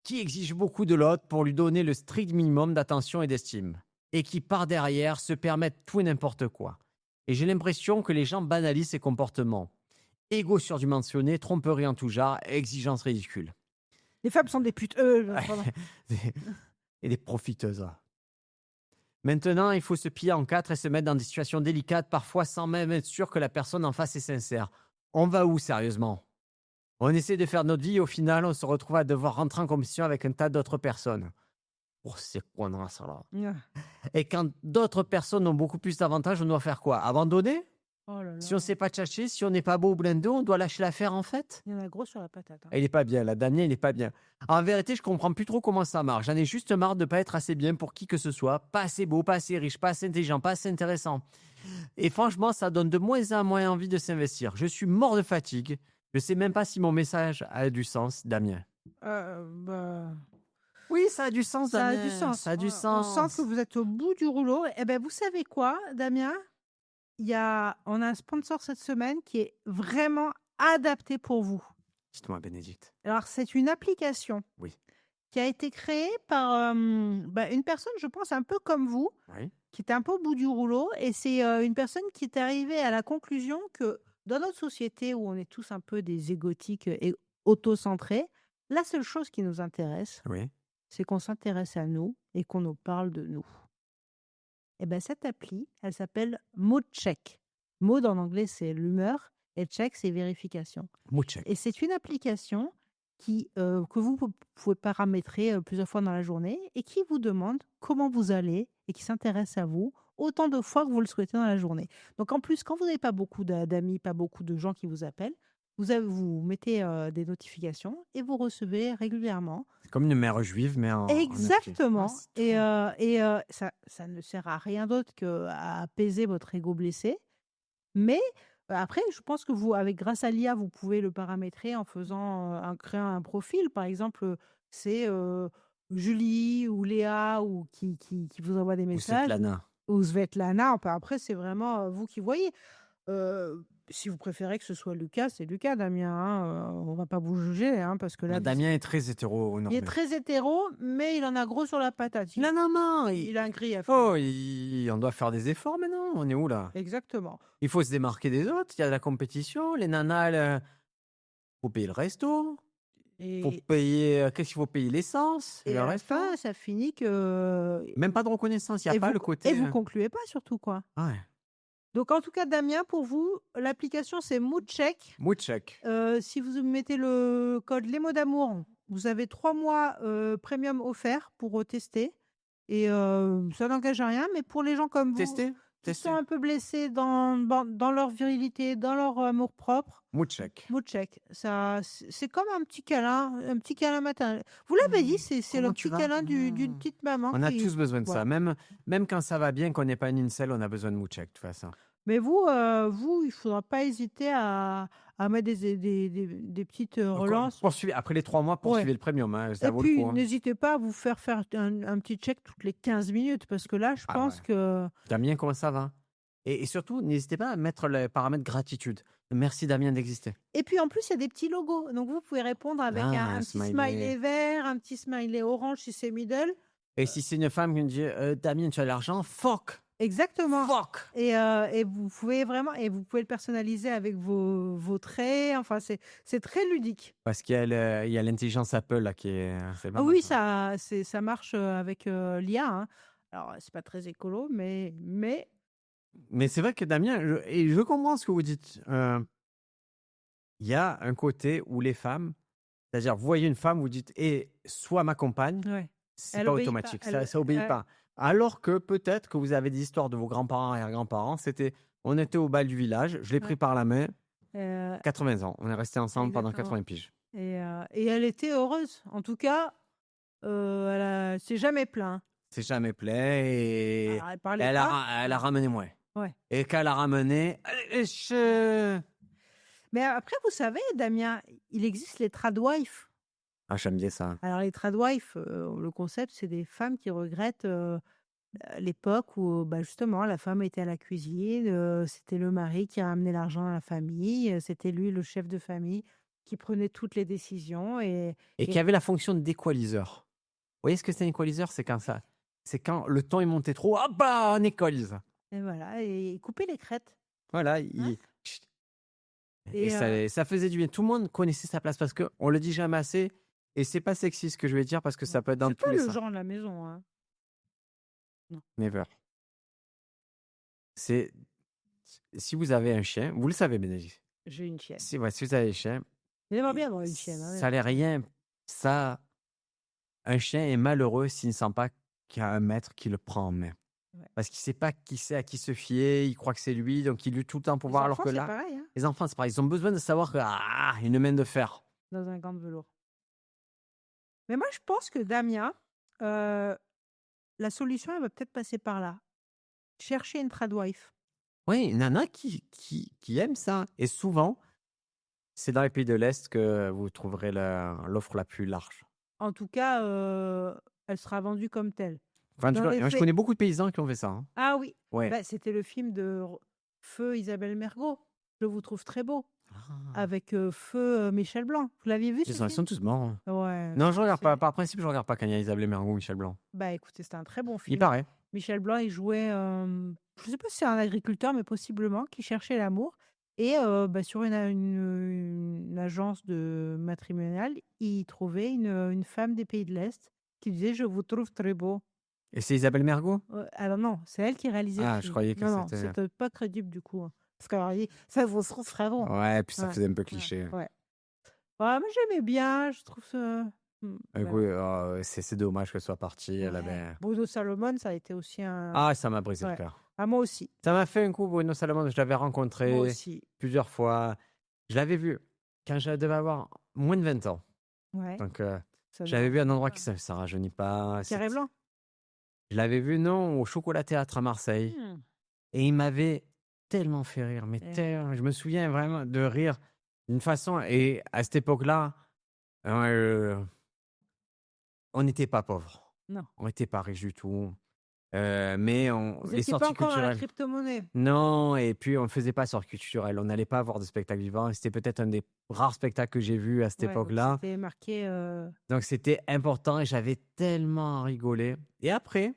Speaker 1: Qui exige beaucoup de l'autre pour lui donner le strict minimum d'attention et d'estime. Et qui, par derrière, se permettent tout et n'importe quoi. Et j'ai l'impression que les gens banalisent ces comportements. Égo surdimensionné, tromperie en tout genre, exigence ridicule.
Speaker 2: Les femmes sont des putes. Pardon.
Speaker 1: Et des profiteuses. Maintenant, il faut se plier en quatre et se mettre dans des situations délicates, parfois sans même être sûr que la personne en face est sincère. On va où, sérieusement? On essaie de faire notre vie et au final, on se retrouve à devoir rentrer en compétition avec un tas d'autres personnes. Oh, c'est quoi ça là?
Speaker 2: Ouais.
Speaker 1: Et quand d'autres personnes ont beaucoup plus d'avantages, on doit faire quoi? Abandonner?
Speaker 2: Oh là
Speaker 1: Si on ne
Speaker 2: là.
Speaker 1: sait pas tchatcher, si on n'est pas beau ou blindé, on doit lâcher l'affaire en fait?
Speaker 2: Il y en a gros sur la patate. Hein.
Speaker 1: Il est pas bien, là, Damien, il est pas bien. En vérité, je comprends plus trop comment ça marche. J'en ai juste marre de pas être assez bien pour qui que ce soit, pas assez beau, pas assez riche, pas assez intelligent, pas assez intéressant. Et franchement, ça donne de moins en moins envie de s'investir. Je suis mort de fatigue. Je sais même pas si mon message a du sens, Damien.
Speaker 2: Bah,
Speaker 1: Oui, ça a du sens,
Speaker 2: ça a
Speaker 1: Damien.
Speaker 2: du sens.
Speaker 1: Ça a du
Speaker 2: On sent que
Speaker 1: sens.
Speaker 2: vous êtes au bout du rouleau. Eh ben, vous savez quoi, Damien? On a un sponsor cette semaine qui est vraiment adapté pour vous.
Speaker 1: Dites-moi, Bénédicte.
Speaker 2: Alors, c'est une application
Speaker 1: Oui.
Speaker 2: qui a été créée par une personne, je pense, un peu comme vous,
Speaker 1: Oui.
Speaker 2: qui était un peu au bout du rouleau. Et c'est une personne qui est arrivée à la conclusion que dans notre société où on est tous un peu des égotiques et autocentrés, la seule chose qui nous intéresse,
Speaker 1: Oui.
Speaker 2: c'est qu'on s'intéresse à nous et qu'on nous parle de nous. Et ben cette appli, elle s'appelle Moodcheck. Mood en anglais, c'est l'humeur et check, c'est vérification.
Speaker 1: Mouchek.
Speaker 2: Et c'est une application que vous pouvez paramétrer plusieurs fois dans la journée et qui vous demande comment vous allez et qui s'intéresse à vous autant de fois que vous le souhaitez dans la journée. Donc en plus, quand vous n'avez pas beaucoup d'amis, pas beaucoup de gens qui vous appellent, vous mettez des notifications et vous recevez régulièrement.
Speaker 1: C'est comme une mère juive, mais en appli.
Speaker 2: Exactement.
Speaker 1: Ah, c'est trop.
Speaker 2: Ça ne sert à rien d'autre qu'à apaiser votre ego blessé. Mais après, je pense que grâce à l'IA, vous pouvez le paramétrer en créant un profil. Par exemple, c'est Julie ou Léa ou qui vous envoie des
Speaker 1: Ou c'est
Speaker 2: messages,
Speaker 1: Lana.
Speaker 2: ou Svetlana. Enfin, après, c'est vraiment vous qui voyez. Si vous préférez que ce soit Lucas, c'est Lucas, Damien. Hein, on va pas vous juger, hein, parce que là,
Speaker 1: Damien est très hétéro.
Speaker 2: il est très hétéro, mais il en a gros sur la patate.
Speaker 1: Non, non, non.
Speaker 2: Il a un grief.
Speaker 1: Oh, on doit faire des efforts maintenant. On est où là?
Speaker 2: Exactement.
Speaker 1: Il faut se démarquer des autres. Il y a de la compétition. Les nanas, faut payer le resto. Faut
Speaker 2: Et,
Speaker 1: payer. Qu'est-ce qu'il faut payer? L'essence.
Speaker 2: et
Speaker 1: Le
Speaker 2: à la
Speaker 1: resto.
Speaker 2: fin, ça finit que...
Speaker 1: Même pas de reconnaissance. Il n'y a
Speaker 2: Et
Speaker 1: pas
Speaker 2: vous,
Speaker 1: le côté.
Speaker 2: et vous concluez pas surtout, quoi.
Speaker 1: Ah ouais.
Speaker 2: Donc, en tout cas, Damien, pour vous, l'application, c'est Moodcheck.
Speaker 1: Mouchek.
Speaker 2: Si vous mettez le code Les mots d'amour, vous avez 3 mois premium offert pour tester. Et ça n'engage à rien, mais pour les gens comme vous,
Speaker 1: Tester.
Speaker 2: qui
Speaker 1: Tester.
Speaker 2: sont un peu blessés dans leur virilité, dans leur amour-propre,
Speaker 1: Mouchek.
Speaker 2: Moodcheck, c'est comme un petit câlin maternel. Vous l'avez dit, c'est le
Speaker 1: Comment tu
Speaker 2: petit
Speaker 1: vas?
Speaker 2: câlin d'une petite maman.
Speaker 1: On a tous besoin de
Speaker 2: Voilà.
Speaker 1: ça. Même quand ça va bien, qu'on n'est pas une incel, on a besoin de Mouchek, de toute façon.
Speaker 2: Mais vous, il ne faudra pas hésiter à mettre des petites relances.
Speaker 1: Après les 3 mois, poursuivez
Speaker 2: Ouais.
Speaker 1: le premium. Hein, ça
Speaker 2: Et
Speaker 1: vaut
Speaker 2: puis,
Speaker 1: le coup. Hein.
Speaker 2: n'hésitez pas à vous faire un petit check toutes les 15 minutes, parce que là, je
Speaker 1: Ah
Speaker 2: pense
Speaker 1: ouais.
Speaker 2: que...
Speaker 1: Damien, comment ça va? Et surtout, n'hésitez pas à mettre le paramètre gratitude. Merci Damien d'exister.
Speaker 2: Et puis, en plus, il y a des petits logos. Donc, vous pouvez répondre avec un petit smiley vert, un petit smiley orange si c'est middle.
Speaker 1: Et si c'est une femme qui me dit Damien, tu as l'argent, fuck!
Speaker 2: Exactement.
Speaker 1: Fuck!
Speaker 2: Et vous pouvez le personnaliser avec vos traits. Enfin, c'est très ludique.
Speaker 1: Parce qu'il y a l'intelligence Apple là qui est. C'est pas
Speaker 2: Ah
Speaker 1: mal,
Speaker 2: oui,
Speaker 1: ça.
Speaker 2: ça marche avec l'IA. Hein. Alors, c'est pas très écolo, mais
Speaker 1: Mais c'est vrai que Damien, je comprends ce que vous dites. Il y a un côté où les femmes, c'est-à-dire, vous voyez une femme, vous dites, sois ma compagne,
Speaker 2: ouais.
Speaker 1: c'est
Speaker 2: Elle
Speaker 1: pas
Speaker 2: obéit
Speaker 1: automatique,
Speaker 2: pas.
Speaker 1: ça obéit pas. Alors que peut-être que vous avez des histoires de vos grands-parents, arrière-grands-parents, on était au bal du village, je l'ai pris par la main, 80 ans, on est restés ensemble pendant 80 piges.
Speaker 2: Et elle était heureuse. En tout cas, elle s'est jamais plainte.
Speaker 1: C'est jamais plein et
Speaker 2: Alors,
Speaker 1: elle a ramené moins.
Speaker 2: Ouais.
Speaker 1: Et quand elle a ramené,
Speaker 2: Mais après, vous savez, Damien, il existe les tradwives.
Speaker 1: Ah, j'aime bien ça.
Speaker 2: Alors, les tradwives, le concept, c'est des femmes qui regrettent l'époque où, justement, la femme était à la cuisine, c'était le mari qui ramenait l'argent à la famille, c'était lui le chef de famille. qui prenait toutes les décisions
Speaker 1: Et qui
Speaker 2: et
Speaker 1: avait la fonction d'équaliseur. Vous voyez ce que c'est un équaliseur? C'est quand le ton est monté trop, hop bah, on équalise.
Speaker 2: et voilà et il coupait les crêtes,
Speaker 1: Voilà,
Speaker 2: hein
Speaker 1: chut, et
Speaker 2: et
Speaker 1: ça faisait du bien. Tout le monde connaissait sa place parce qu'on le dit jamais assez et c'est pas sexy ce que je vais dire parce que
Speaker 2: non,
Speaker 1: ça peut être dans
Speaker 2: c'est
Speaker 1: tous
Speaker 2: pas
Speaker 1: les
Speaker 2: le
Speaker 1: sens.
Speaker 2: genre de la maison, hein. Non,
Speaker 1: Never. C'est si vous avez un chien, vous le savez, Bénédicte.
Speaker 2: j'ai une chienne.
Speaker 1: Si vous avez un chien,
Speaker 2: J'aimerais bien avoir une chienne, hein, mais
Speaker 1: ça
Speaker 2: bon.
Speaker 1: n'est rien. Ça, un chien est malheureux s'il ne sent pas qu'il y a un maître qui le prend en main.
Speaker 2: Ouais.
Speaker 1: Parce qu'il ne sait pas qui c'est, à qui se fier, il croit que c'est lui, donc il lutte tout le temps pour
Speaker 2: Les
Speaker 1: voir. Alors
Speaker 2: enfants,
Speaker 1: que
Speaker 2: c'est
Speaker 1: là,
Speaker 2: pareil, hein,
Speaker 1: les enfants, c'est pareil, ils ont besoin de savoir que une main de fer.
Speaker 2: dans un gant de velours. Mais moi, je pense que Damien, la solution, elle va peut-être passer par là. Chercher une tradwife.
Speaker 1: Oui, il y en a qui aiment ça. Et souvent, c'est dans les pays de l'Est que vous trouverez l'offre la plus large.
Speaker 2: En tout cas, elle sera vendue comme telle.
Speaker 1: Enfin,
Speaker 2: Dans les
Speaker 1: moi, je
Speaker 2: faits
Speaker 1: connais beaucoup de paysans qui ont fait ça. Hein.
Speaker 2: ah oui,
Speaker 1: Ouais.
Speaker 2: bah, c'était le film de Feu Isabelle Mergo. Je vous trouve très beau.
Speaker 1: Ah.
Speaker 2: Avec Feu Michel Blanc. Vous l'aviez vu ce
Speaker 1: Ils sont
Speaker 2: film?
Speaker 1: tous morts. Hein.
Speaker 2: Ouais,
Speaker 1: Non, je regarde pas.
Speaker 2: c'est
Speaker 1: Par principe, je regarde pas quand il y a Isabelle Mergo ou Michel Blanc.
Speaker 2: bah, écoutez, c'était un très bon
Speaker 1: Il
Speaker 2: film.
Speaker 1: paraît.
Speaker 2: Michel Blanc, il jouait, je sais pas si c'est un agriculteur, mais possiblement, qui cherchait l'amour et bah, sur une agence de matrimoniale, il trouvait une femme des pays de l'Est qui disait: «Je vous trouve très beau».
Speaker 1: Et c'est Isabelle Mergo?
Speaker 2: Alors non, c'est elle qui réalisait le
Speaker 1: Ah, je
Speaker 2: film.
Speaker 1: croyais que
Speaker 2: Non, non,
Speaker 1: c'était.
Speaker 2: c'était pas crédible du coup, hein. Parce qu'alors il dit: «Ça vous trouve très beau».
Speaker 1: Ouais, puis ça
Speaker 2: Ouais,
Speaker 1: faisait un peu
Speaker 2: ouais,
Speaker 1: cliché.
Speaker 2: ouais. Ouais, moi j'aimais bien, je trouve ça
Speaker 1: Écoute,
Speaker 2: voilà.
Speaker 1: c'est dommage qu'elle soit partie. Elle
Speaker 2: Ouais.
Speaker 1: avait.
Speaker 2: Bruno Salomon, ça a été aussi un
Speaker 1: Ah, ça m'a brisé le
Speaker 2: ouais.
Speaker 1: cœur.
Speaker 2: Ah moi aussi,
Speaker 1: Ça m'a fait un coup, Bruno Salomon. Je l'avais
Speaker 2: moi
Speaker 1: rencontré
Speaker 2: aussi.
Speaker 1: plusieurs fois. Je l'avais vu quand je devais avoir moins de 20 ans.
Speaker 2: Ouais,
Speaker 1: Donc,
Speaker 2: ça
Speaker 1: je
Speaker 2: doit
Speaker 1: l'avais vu à un endroit qui ne rajeunit pas.
Speaker 2: Carré blanc?
Speaker 1: Je l'avais vu, non, au Chocolat Théâtre à Marseille.
Speaker 2: Mmh.
Speaker 1: Et il m'avait tellement fait rire. Mais
Speaker 2: Eh oui.
Speaker 1: tellement. Je me souviens vraiment de rire d'une façon. Et à cette époque-là, on n'était pas pauvres.
Speaker 2: Non.
Speaker 1: On n'était pas riches du tout. Mais
Speaker 2: Vous
Speaker 1: les
Speaker 2: étiez pas
Speaker 1: sorties
Speaker 2: encore dans la
Speaker 1: culturelles.
Speaker 2: crypto-monnaie?
Speaker 1: Non, et puis on ne faisait pas sorties culturelles. On n'allait pas voir de spectacles vivants. Et c'était peut-être un des rares spectacles que j'ai vus à cette
Speaker 2: Ouais, donc
Speaker 1: époque-là.
Speaker 2: c'était marqué,
Speaker 1: Donc c'était important et j'avais tellement rigolé. Et après,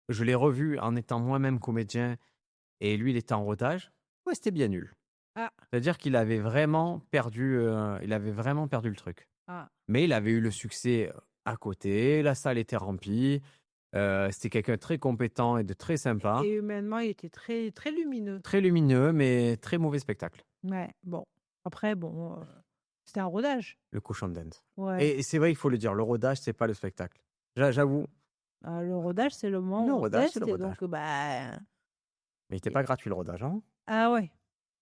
Speaker 1: je l'ai revu en étant moi-même comédien et lui, il était en rodage. Ouais, c'était bien nul.
Speaker 2: ah,
Speaker 1: C'est-à-dire qu'il avait vraiment perdu, le truc.
Speaker 2: ah
Speaker 1: Mais il avait eu le succès à côté. La salle était remplie. C'était quelqu'un de très compétent et de très sympa.
Speaker 2: et humainement, il était très, très lumineux.
Speaker 1: Très lumineux, mais très mauvais spectacle.
Speaker 2: Ouais, bon. Après, bon, c'était un rodage.
Speaker 1: Le cochon d'Inde.
Speaker 2: Ouais.
Speaker 1: Et c'est vrai, il faut le dire, le rodage, c'est pas le spectacle. J'avoue,
Speaker 2: Le rodage, c'est le moment
Speaker 1: le
Speaker 2: où on
Speaker 1: rodage, c'est
Speaker 2: teste
Speaker 1: le
Speaker 2: et
Speaker 1: rodage.
Speaker 2: donc bah
Speaker 1: Mais il n'était
Speaker 2: et
Speaker 1: pas gratuit le rodage, hein?
Speaker 2: ah ouais.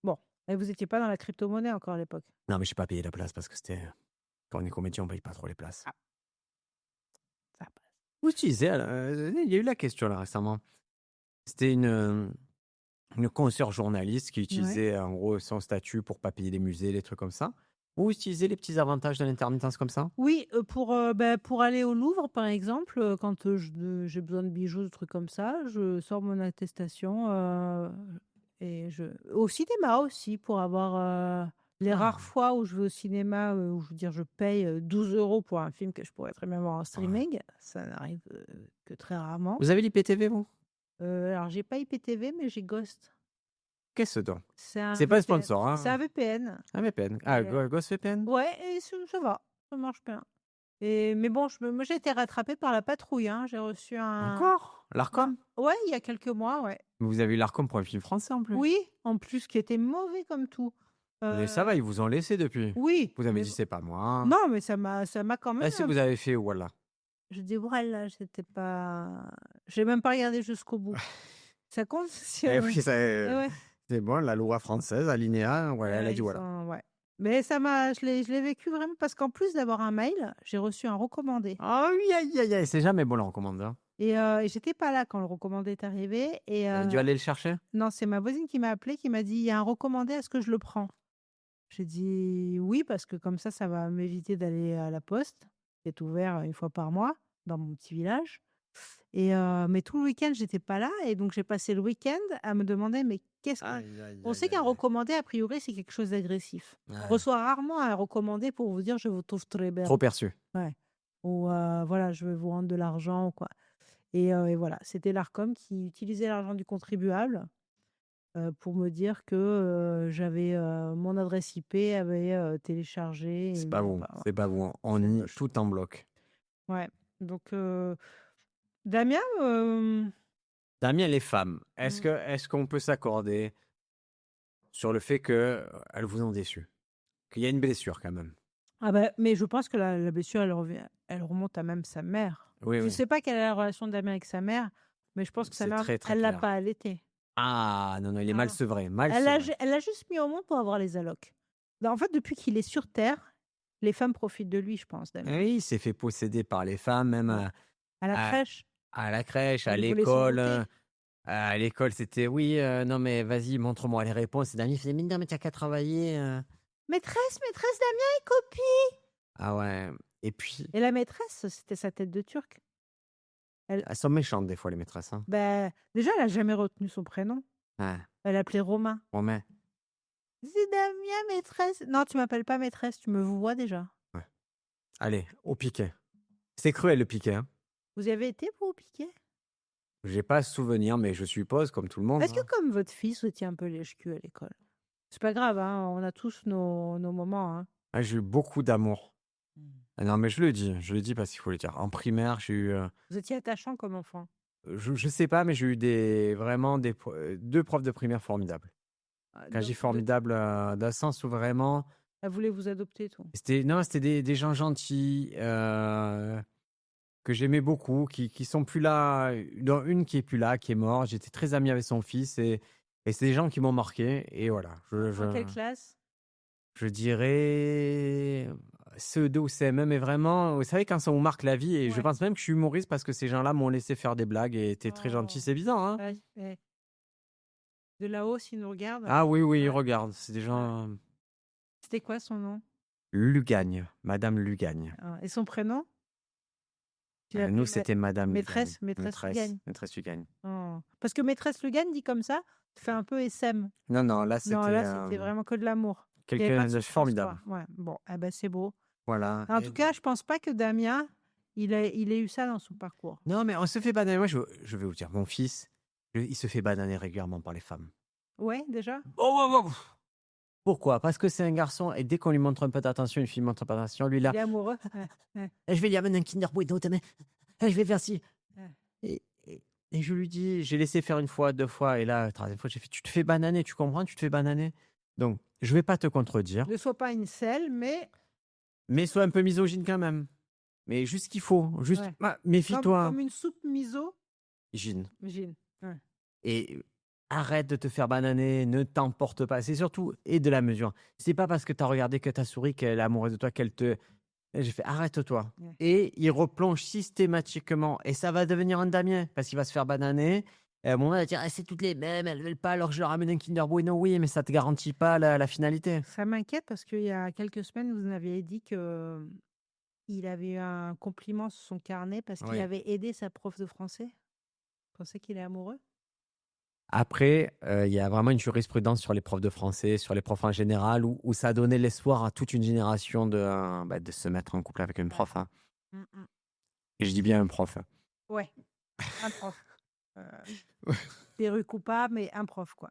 Speaker 2: Bon et vous étiez pas dans la crypto-monnaie encore à l'époque?
Speaker 1: Non, mais j'ai pas payé la place parce que c'était. Quand on est comédien, on paye pas trop les places.
Speaker 2: Ah, ça passe.
Speaker 1: Vous utilisez, il y a eu la question là récemment. C'était une consoeur journaliste qui
Speaker 2: Ouais.
Speaker 1: utilisait en gros son statut pour pas payer les musées, les trucs comme ça. Vous utilisez les petits avantages de l'intermittence comme ça?
Speaker 2: Oui, pour aller au Louvre, par exemple, quand, j'ai besoin de bijoux, de trucs comme ça, je sors mon attestation, et au cinéma aussi pour avoir, les rares
Speaker 1: Ah,
Speaker 2: fois où je vais au cinéma, où je veux dire je paye, 12 € pour un film que je pourrais très bien voir en
Speaker 1: ouais.
Speaker 2: streaming, ça n'arrive, que très rarement.
Speaker 1: Vous avez l'IPTV, vous?
Speaker 2: Alors j'ai pas IPTV, mais j'ai Ghost.
Speaker 1: Qu'est-ce donc?
Speaker 2: C'est un
Speaker 1: C'est pas un
Speaker 2: VPN.
Speaker 1: sponsor,
Speaker 2: C'est un
Speaker 1: hein?
Speaker 2: VPN.
Speaker 1: Un VPN. Ah,
Speaker 2: Et
Speaker 1: Ghost VPN?
Speaker 2: ouais et ça va, ça marche bien. Mais bon, moi j'ai été rattrapée par la patrouille, hein. J'ai reçu un
Speaker 1: Encore?
Speaker 2: non,
Speaker 1: L'Arcom?
Speaker 2: ouais, il y a quelques mois, ouais.
Speaker 1: Vous avez eu l'Arcom pour un film français en plus.
Speaker 2: Oui, en plus qui était mauvais comme tout.
Speaker 1: Mais ça va, ils vous ont laissé depuis.
Speaker 2: Oui,
Speaker 1: Vous avez
Speaker 2: mais
Speaker 1: dit c'est pas moi.
Speaker 2: non, mais ça m'a quand même
Speaker 1: Ah si vous avez fait voilà.
Speaker 2: je dis: «Voilà, j'étais pas» j'ai même pas regardé jusqu'au bout. Ça compte si,
Speaker 1: Eh oui,
Speaker 2: ouais.
Speaker 1: c'est bon, la loi française, alinéa, voilà, elle a
Speaker 2: Ouais,
Speaker 1: dit voilà.
Speaker 2: ouais. Mais je l'ai vécu vraiment parce qu'en plus d'avoir un mail, j'ai reçu un recommandé
Speaker 1: Ah oui, aïe, aïe, aïe, c'est jamais bon la recommande. Hein.
Speaker 2: et j'étais pas là quand le recommandé est arrivé et
Speaker 1: Vous avez dû aller le chercher?
Speaker 2: non, c'est ma voisine qui m'a appelée, qui m'a dit: «Il y a un recommandé, est-ce que je le prends?» J'ai dit: «Oui», parce que comme ça va m'éviter d'aller à la poste, qui est ouvert une fois par mois dans mon petit village Mais tout le week-end, j'étais pas là et donc j'ai passé le week-end à me demander: «Mais qu'est-ce que»
Speaker 1: Aïe, aïe,
Speaker 2: on
Speaker 1: aïe,
Speaker 2: sait qu'un
Speaker 1: aïe, aïe.
Speaker 2: recommandé, a priori, c'est quelque chose d'agressif. On
Speaker 1: Ouais.
Speaker 2: reçoit rarement un recommandé pour vous dire: «Je vous trouve très bien».
Speaker 1: Trop perçu.
Speaker 2: Ouais. Ou voilà: «Je vais vous rendre de l'argent» ou quoi et voilà, c'était l'Arcom qui utilisait l'argent du contribuable, pour me dire que, j'avais, mon adresse IP avait, téléchargé
Speaker 1: C'est
Speaker 2: et
Speaker 1: pas bon.
Speaker 2: bah, voilà,
Speaker 1: C'est pas bon. On
Speaker 2: c'est
Speaker 1: nie
Speaker 2: moche.
Speaker 1: tout en bloc.
Speaker 2: Ouais, donc Damien,
Speaker 1: Damien, les femmes,
Speaker 2: mmh,
Speaker 1: est-ce qu'on peut s'accorder sur le fait que elles vous ont déçu? Qu'il y a une blessure quand même?
Speaker 2: ah bah, mais je pense que la blessure, elle remonte à même sa mère.
Speaker 1: Oui,
Speaker 2: Je
Speaker 1: oui.
Speaker 2: sais pas quelle est la relation de Damien avec sa mère, mais je pense que sa
Speaker 1: C'est
Speaker 2: mère,
Speaker 1: très, très
Speaker 2: elle l'a
Speaker 1: clair.
Speaker 2: pas allaité.
Speaker 1: Ah non, non, il est mal
Speaker 2: Ah.
Speaker 1: sevré, mal sevré.
Speaker 2: Elle l'a juste mis au monde pour avoir les allocs. Bah, en fait, depuis qu'il est sur terre, les femmes profitent de lui, je pense, Damien.
Speaker 1: Oui, il s'est fait posséder par les femmes, même
Speaker 2: Ouais. À la
Speaker 1: à
Speaker 2: crèche,
Speaker 1: à la crèche, à
Speaker 2: elle lui volait son
Speaker 1: l'école,
Speaker 2: goûter.
Speaker 1: à l'école, c'était: «Oui, non mais vas-y, montre-moi les réponses». Et Damien, il faisait: «Mais non, mais tu qu'à travailler,
Speaker 2: «Maîtresse, maîtresse, Damien, il copie!»
Speaker 1: Ah ouais, et puis
Speaker 2: Et la maîtresse, c'était sa tête de turc. Elle
Speaker 1: elles sont méchantes des fois les maîtresses, hein.
Speaker 2: bah, déjà, elle a jamais retenu son prénom.
Speaker 1: Ouais,
Speaker 2: Elle l'appelait Romain.
Speaker 1: Romain,
Speaker 2: «C'est Damien, maîtresse!» «Non, tu m'appelles pas maîtresse, tu me vois déjà».
Speaker 1: ouais. Allez, au piquet. C'est cruel le piquet, hein.
Speaker 2: Vous y avez été pour au piquet?
Speaker 1: J'ai pas souvenir, mais je suppose comme tout le monde,
Speaker 2: Est-ce que
Speaker 1: hein.
Speaker 2: comme votre fils, vous étiez un peu lèche-cul à l'école? C'est pas grave, hein, on a tous nos moments, hein.
Speaker 1: Ah, j'ai eu beaucoup d'amour.
Speaker 2: Mmh.
Speaker 1: Ah non, mais je le dis parce qu'il faut le dire. En primaire, j'ai eu,
Speaker 2: Vous étiez attachant comme enfant?
Speaker 1: je sais pas, mais j'ai eu vraiment 2 profs de primaire formidables. Quand je dis
Speaker 2: De
Speaker 1: formidable, dans le sens où vraiment
Speaker 2: elle voulait vous adopter et tout?
Speaker 1: c'était des gens gentils, que j'aimais beaucoup, qui sont plus là, dont une qui est plus là, qui est morte. J'étais très ami avec son fils et c'est des gens qui m'ont marqué et voilà.
Speaker 2: En quelle classe?
Speaker 1: Je dirais CE2 ou CM1, mais vraiment, vous savez quand ça vous marque la vie et je
Speaker 2: Ouais.
Speaker 1: pense même que je suis humoriste parce que ces gens-là m'ont laissé faire des blagues et étaient très gentils.
Speaker 2: Oh.
Speaker 1: C'est bizarre, hein?
Speaker 2: Ouais, ouais. De là-haut, s'il nous regarde.
Speaker 1: Ah oui, oui,
Speaker 2: Ouais,
Speaker 1: regarde, c'est des
Speaker 2: ouais.
Speaker 1: gens.
Speaker 2: C'était quoi son nom?
Speaker 1: Lugagne, madame Lugagne.
Speaker 2: Ah, et son prénom? Tu
Speaker 1: Nous,
Speaker 2: l'appelais
Speaker 1: c'était madame Lugagne,
Speaker 2: maîtresse Lugagne?
Speaker 1: maîtresse Lugagne.
Speaker 2: Oh. Parce que maîtresse Lugagne dit comme ça fait un peu SM.
Speaker 1: Non, non, là,
Speaker 2: Non,
Speaker 1: c'était,
Speaker 2: là, c'était vraiment que de l'amour. Il y avait pas
Speaker 1: quelqu'un
Speaker 2: de
Speaker 1: de
Speaker 2: souffrance,
Speaker 1: formidable.
Speaker 2: quoi. Ouais, bon, ah bah, c'est beau.
Speaker 1: Voilà
Speaker 2: En
Speaker 1: et
Speaker 2: tout cas, je pense pas que Damien, il ait eu ça dans son parcours.
Speaker 1: non, mais on se fait bananer. Moi, je vais vous dire, mon fils, il se fait bananer régulièrement par les femmes.
Speaker 2: Ouais, déjà?
Speaker 1: Oh, oh, oh! Pourquoi? Parce que c'est un garçon et dès qu'on lui montre un peu d'attention, une fille montre un peu d'attention, lui là:
Speaker 2: Il est amoureux? Ouais, ouais,
Speaker 1: «Eh, je vais lui amener un Kinder Bueno demain. Eh, je vais faire ci»
Speaker 2: ouais.
Speaker 1: et et je lui dis j'ai laissé faire une fois, 2 fois et là, 3e fois, j'ai fait: «Tu te fais bananer, tu comprends? Tu te fais bananer». Donc je vais pas te contredire,
Speaker 2: Ne sois pas une selle, mais
Speaker 1: mais sois un peu misogyne quand même. Mais juste ce qu'il faut, juste
Speaker 2: ouais.
Speaker 1: méfie-toi,
Speaker 2: Comme une soupe miso,
Speaker 1: Gine,
Speaker 2: Gilles. Ouais.
Speaker 1: et arrête de te faire bananer, ne t'emporte pas. C'est surtout et de la mesure. C'est pas parce que tu as regardé que ta souris qu'elle est amoureuse de toi qu'elle te et j'ai fait: «Arrête-toi»
Speaker 2: Ouais.
Speaker 1: et il replonge systématiquement et ça va devenir un Damien parce qu'il va se faire bananer et à un moment, il va dire: «Ah, c'est toutes les mêmes, elles veulent pas alors je leur ramène un Kinder Bueno». Oui, mais ça te garantit pas la finalité.
Speaker 2: Ça m'inquiète parce qu'il y a quelques semaines, vous m'aviez dit que il avait eu un compliment sur son carnet parce qu'il
Speaker 1: Oui.
Speaker 2: avait aidé sa prof de français. Vous pensez qu'il est amoureux?
Speaker 1: Après, il y a vraiment une jurisprudence sur les profs de français, sur les profs en général où ça a donné l'espoir à toute une génération de se mettre en couple avec une
Speaker 2: Ouais.
Speaker 1: prof, hein,
Speaker 2: Mmh mh.
Speaker 1: et je dis bien un prof, hein.
Speaker 2: Ouais, un prof. Heu, perruque ou pas, mais un prof, quoi.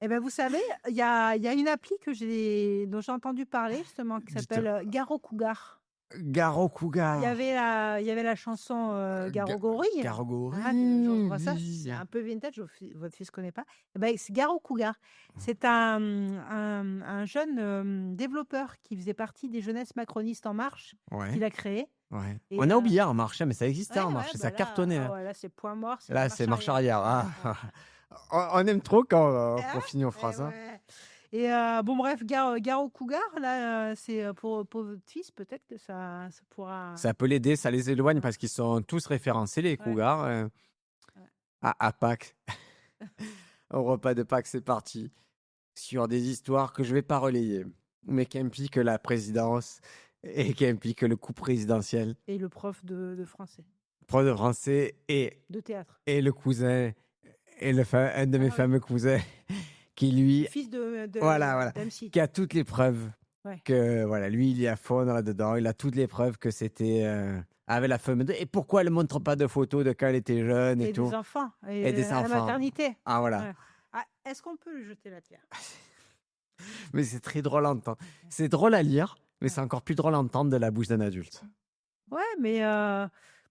Speaker 2: Et ben, vous savez, il y a une appli dont j'ai entendu parler justement qui
Speaker 1: Dites.
Speaker 2: s'appelle, Garo Cougar.
Speaker 1: Garo Cougar.
Speaker 2: Il y avait la chanson,
Speaker 1: Ga
Speaker 2: Garo Gorille, hein, de Georges
Speaker 1: Garogori,
Speaker 2: Brassens. C'est
Speaker 1: oui.
Speaker 2: un peu vintage, votre fils connaît pas. Et ben, c'est Garo Cougar. C'est un jeune, développeur qui faisait partie des jeunesses macronistes En Marche,
Speaker 1: Ouais,
Speaker 2: qui l'a créé
Speaker 1: ouais.
Speaker 2: et
Speaker 1: On a oublié En Marche, hein, mais ça existait
Speaker 2: ouais,
Speaker 1: En
Speaker 2: ouais,
Speaker 1: Marche et
Speaker 2: bah,
Speaker 1: ça
Speaker 2: là,
Speaker 1: cartonnait,
Speaker 2: ah
Speaker 1: hein.
Speaker 2: ouais, là, c'est point mort, c'est
Speaker 1: Là, c'est
Speaker 2: marche
Speaker 1: marche
Speaker 2: arrière.
Speaker 1: arrière.
Speaker 2: Ouais,
Speaker 1: Ah,
Speaker 2: ouais.
Speaker 1: on aime trop quand,
Speaker 2: Hein?
Speaker 1: on finit en
Speaker 2: Eh
Speaker 1: phrase, hein.
Speaker 2: ouais. Et bon bref, Garo Cougar, là, c'est, pour votre fils, peut-être que ça pourra
Speaker 1: Ça peut l'aider, ça les éloigne
Speaker 2: ouais,
Speaker 1: parce qu'ils sont tous référencés, les
Speaker 2: ouais,
Speaker 1: cougars,
Speaker 2: ouais.
Speaker 1: à Pâques. Au repas de Pâques, c'est parti. Sur des histoires que je vais pas relayer, mais qui impliquent la présidence et qui impliquent le coup présidentiel.
Speaker 2: Et le prof de français.
Speaker 1: prof de français
Speaker 2: de théâtre.
Speaker 1: et le cousin, et un de mes
Speaker 2: Ah oui.
Speaker 1: fameux cousins, qui
Speaker 2: Le
Speaker 1: lui,
Speaker 2: fils
Speaker 1: voilà,
Speaker 2: d'Amsi.
Speaker 1: qui a toutes les preuves
Speaker 2: Ouais.
Speaker 1: que, voilà, lui, il y a fond là-dedans, il a toutes les preuves que c'était avec la femme. Et pourquoi elle ne montre pas de photos de quand elle était jeune et
Speaker 2: Et
Speaker 1: tout?
Speaker 2: des enfants.
Speaker 1: Et des
Speaker 2: À la
Speaker 1: enfants.
Speaker 2: maternité.
Speaker 1: Ah, voilà.
Speaker 2: Ouais. Ah, est-ce qu'on peut lui jeter la pierre?
Speaker 1: Mais c'est très drôle à entendre. C'est drôle à lire, mais c'est encore plus drôle à entendre de la bouche d'un adulte.
Speaker 2: Ouais, mais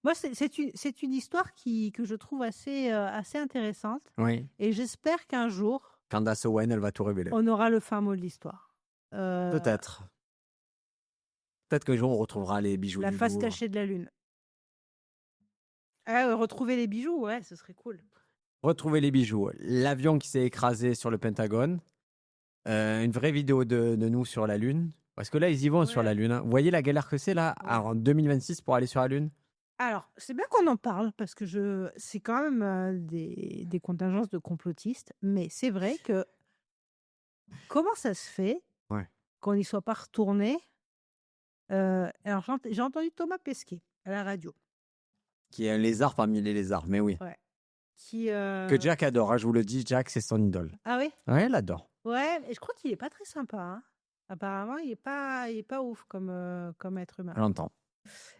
Speaker 2: moi, c'est une histoire que je trouve assez intéressante.
Speaker 1: Oui.
Speaker 2: Et j'espère qu'un jour,
Speaker 1: Candace Owen, elle va tout révéler.
Speaker 2: on aura le fin mot de l'histoire.
Speaker 1: Peut-être. Peut-être qu'un jour, on retrouvera les bijoux
Speaker 2: La
Speaker 1: du
Speaker 2: face
Speaker 1: Louvre.
Speaker 2: cachée de la Lune. Ah, retrouver les bijoux, ouais, ce serait cool.
Speaker 1: Retrouver les bijoux. L'avion qui s'est écrasé sur le Pentagone. Une vraie vidéo de nous sur la Lune. Parce que là, ils y vont sur
Speaker 2: Ouais.
Speaker 1: la Lune. Hein. Vous voyez la galère que c'est là,
Speaker 2: Ouais.
Speaker 1: en 2026 pour aller sur la Lune?
Speaker 2: Alors, c'est bien qu'on en parle parce que c'est quand même des contingences de complotistes, mais c'est vrai que comment ça se fait
Speaker 1: Ouais.
Speaker 2: qu'on n'y soit pas retourné? Alors, j'ai entendu Thomas Pesquet à la radio.
Speaker 1: Qui est un lézard parmi les lézards, mais oui.
Speaker 2: Ouais. Qui,
Speaker 1: Que Jack adore, hein, je vous le dis, Jack, c'est son idole.
Speaker 2: Ah oui?
Speaker 1: Ouais, elle adore.
Speaker 2: Ouais, et je crois qu'il est pas très sympa. Hein. Apparemment, il est pas ouf comme être humain.
Speaker 1: J'entends.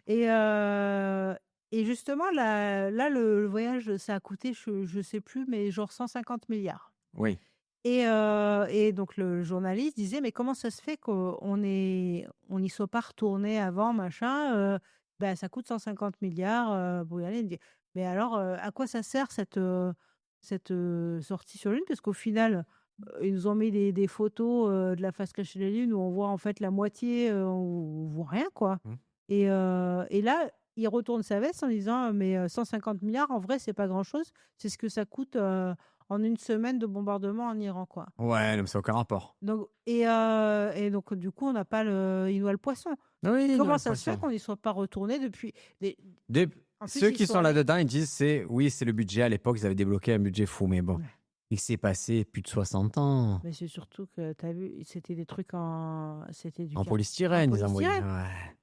Speaker 2: Et justement, là, le voyage, ça a coûté, je sais plus, mais genre 150 milliards.
Speaker 1: Oui.
Speaker 2: Et donc, le journaliste disait, mais comment ça se fait qu'on n'y soit pas retourné avant, machin ben, ça coûte 150 milliards pour y aller. Il me dit, mais alors, à quoi ça sert cette sortie sur la Lune? Parce qu'au final, ils nous ont mis des photos de la face cachée de la Lune où on voit en fait la moitié, on voit rien, quoi.
Speaker 1: Mmh.
Speaker 2: Et là, il retourne sa veste en disant, mais 150 milliards, en vrai, c'est pas grand-chose. C'est ce que ça coûte en une semaine de bombardement en Iran, quoi.
Speaker 1: Ouais, mais c'est aucun rapport.
Speaker 2: Donc, et donc, du coup, on n'a pas il noie le poisson.
Speaker 1: Oui,
Speaker 2: Comment ça se fait qu'on n'y soit pas retourné depuis En plus,
Speaker 1: Ceux
Speaker 2: ils
Speaker 1: qui
Speaker 2: sont
Speaker 1: sont
Speaker 2: allés-
Speaker 1: là-dedans, ils disent oui, c'est le budget. À l'époque, ils avaient débloqué un budget fou, mais bon,
Speaker 2: Ouais.
Speaker 1: il s'est passé plus de 60 ans.
Speaker 2: Mais c'est surtout que tu as vu, c'était des trucs c'était du
Speaker 1: En polystyrène,
Speaker 2: en
Speaker 1: ils envoyaient.
Speaker 2: polystyrène.
Speaker 1: Ouais.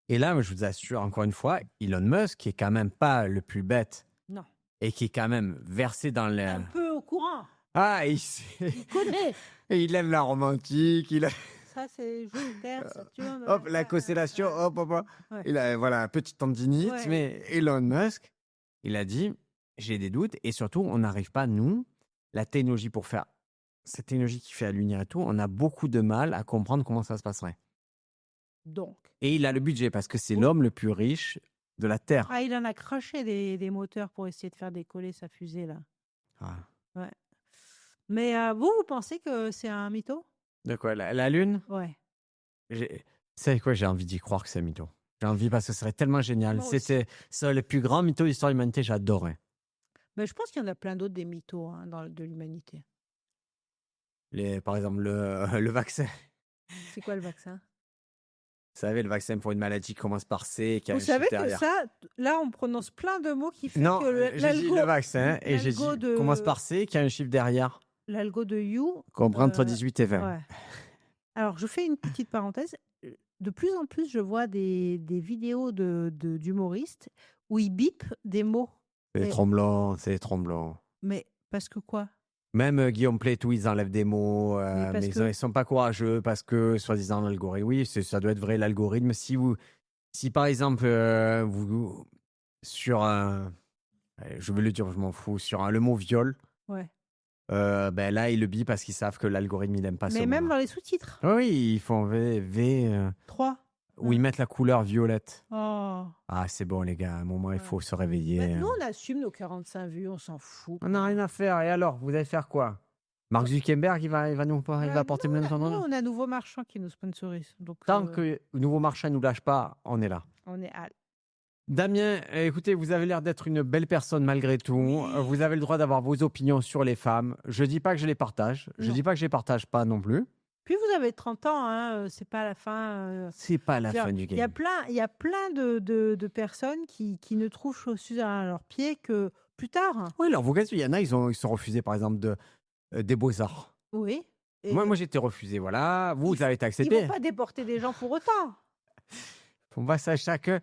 Speaker 1: Et là, je vous assure, encore une fois, Elon Musk, qui est quand même pas le plus bête
Speaker 2: Non.
Speaker 1: et qui est quand même versé dans le.
Speaker 2: Un peu au courant.
Speaker 1: Ah,
Speaker 2: Il connaît.
Speaker 1: il aime la romantique,
Speaker 2: Ça, c'est Jupiter, Saturne.
Speaker 1: hop, la constellation, hop, hop, hop.
Speaker 2: Ouais.
Speaker 1: Il a, voilà, petite tendinite,
Speaker 2: Ouais.
Speaker 1: mais Elon Musk, il a dit, j'ai des doutes, et surtout, on n'arrive pas, nous, la technologie pour faire, cette technologie qui fait la lumière et tout, on a beaucoup de mal à comprendre comment ça se passerait.
Speaker 2: Donc.
Speaker 1: Et il a le budget, parce que c'est
Speaker 2: Oui.
Speaker 1: l'homme le plus riche de la Terre.
Speaker 2: Ah, il en a craché des moteurs pour essayer de faire décoller sa fusée, là.
Speaker 1: Ah.
Speaker 2: Ouais. Mais vous pensez que c'est un mytho?
Speaker 1: De quoi, la Lune?
Speaker 2: Ouais.
Speaker 1: C'est quoi, j'ai envie d'y croire que c'est un mytho. J'ai envie parce que ce serait tellement génial.
Speaker 2: Moi aussi.
Speaker 1: C'est le plus grand mytho de l'histoire de l'humanité, j'adorais.
Speaker 2: Mais je pense qu'il y en a plein d'autres des mythos de l'humanité.
Speaker 1: Par exemple, le vaccin.
Speaker 2: C'est quoi le vaccin?
Speaker 1: Vous savez, le vaccin pour une maladie qui commence par C et qui a
Speaker 2: Vous
Speaker 1: un chiffre
Speaker 2: savez que
Speaker 1: derrière.
Speaker 2: ça, là, on prononce plein de mots qui fait
Speaker 1: Non,
Speaker 2: que
Speaker 1: j'ai dit le vaccin et j'ai dit
Speaker 2: l'algo
Speaker 1: commence par C qui a un chiffre derrière.
Speaker 2: l'algo de You.
Speaker 1: Comprend entre 18 et 20.
Speaker 2: Ouais. Alors, je fais une petite parenthèse. De plus en plus, je vois des vidéos d'humoristes où ils bipent des mots.
Speaker 1: C'est tremblant.
Speaker 2: Mais parce que quoi?
Speaker 1: Même Guillaume Play, tout, ils enlèvent des mots,
Speaker 2: Mais parce
Speaker 1: mais
Speaker 2: que-
Speaker 1: ils sont pas courageux parce que, soi-disant, l'algorithme. Oui, ça doit être vrai, l'algorithme. Si par exemple, vous, sur un. Je veux le dire, je m'en fous. Sur le mot viol,
Speaker 2: Ouais.
Speaker 1: ben là, ils le bipent parce qu'ils savent que l'algorithme, il n'aime pas ce
Speaker 2: Mais même
Speaker 1: mot-là.
Speaker 2: dans les sous-titres.
Speaker 1: Oui, ils font V.
Speaker 2: 3.
Speaker 1: Où ils mettent la couleur violette.
Speaker 2: Oh.
Speaker 1: Ah, c'est bon, les gars. À un moment, il
Speaker 2: Ouais.
Speaker 1: faut se réveiller.
Speaker 2: Bah, nous, on assume nos 45 vues, on s'en fout.
Speaker 1: On n'a rien à faire. Et alors, vous allez faire quoi? Mark Zuckerberg, il va porter
Speaker 2: nous,
Speaker 1: même son
Speaker 2: nous,
Speaker 1: nom.
Speaker 2: on a Nouveau Marchand qui nous sponsorise. Donc,
Speaker 1: Tant que le nouveau marchand ne nous lâche pas, on est là.
Speaker 2: on est à...
Speaker 1: Damien, écoutez, vous avez l'air d'être une belle personne malgré tout.
Speaker 2: Oui.
Speaker 1: Vous avez le droit d'avoir vos opinions sur les femmes. Je dis pas que je les partage. Je
Speaker 2: Non.
Speaker 1: dis pas que je les partage pas non plus.
Speaker 2: Puis vous avez 30 ans, hein, c'est pas la fin.
Speaker 1: C'est pas la
Speaker 2: C'est-à-dire,
Speaker 1: fin du
Speaker 2: Il y a
Speaker 1: game.
Speaker 2: plein de personnes qui ne trouvent chaussures à leurs pieds que plus tard.
Speaker 1: Oui, alors vous il y en a, ils sont refusés par exemple des beaux-arts.
Speaker 2: Oui. Et
Speaker 1: Moi j'ai été refusé, voilà. Vous avez été
Speaker 2: ils
Speaker 1: accepté.
Speaker 2: vont pas déporter des gens pour autant.
Speaker 1: On va ça chacun.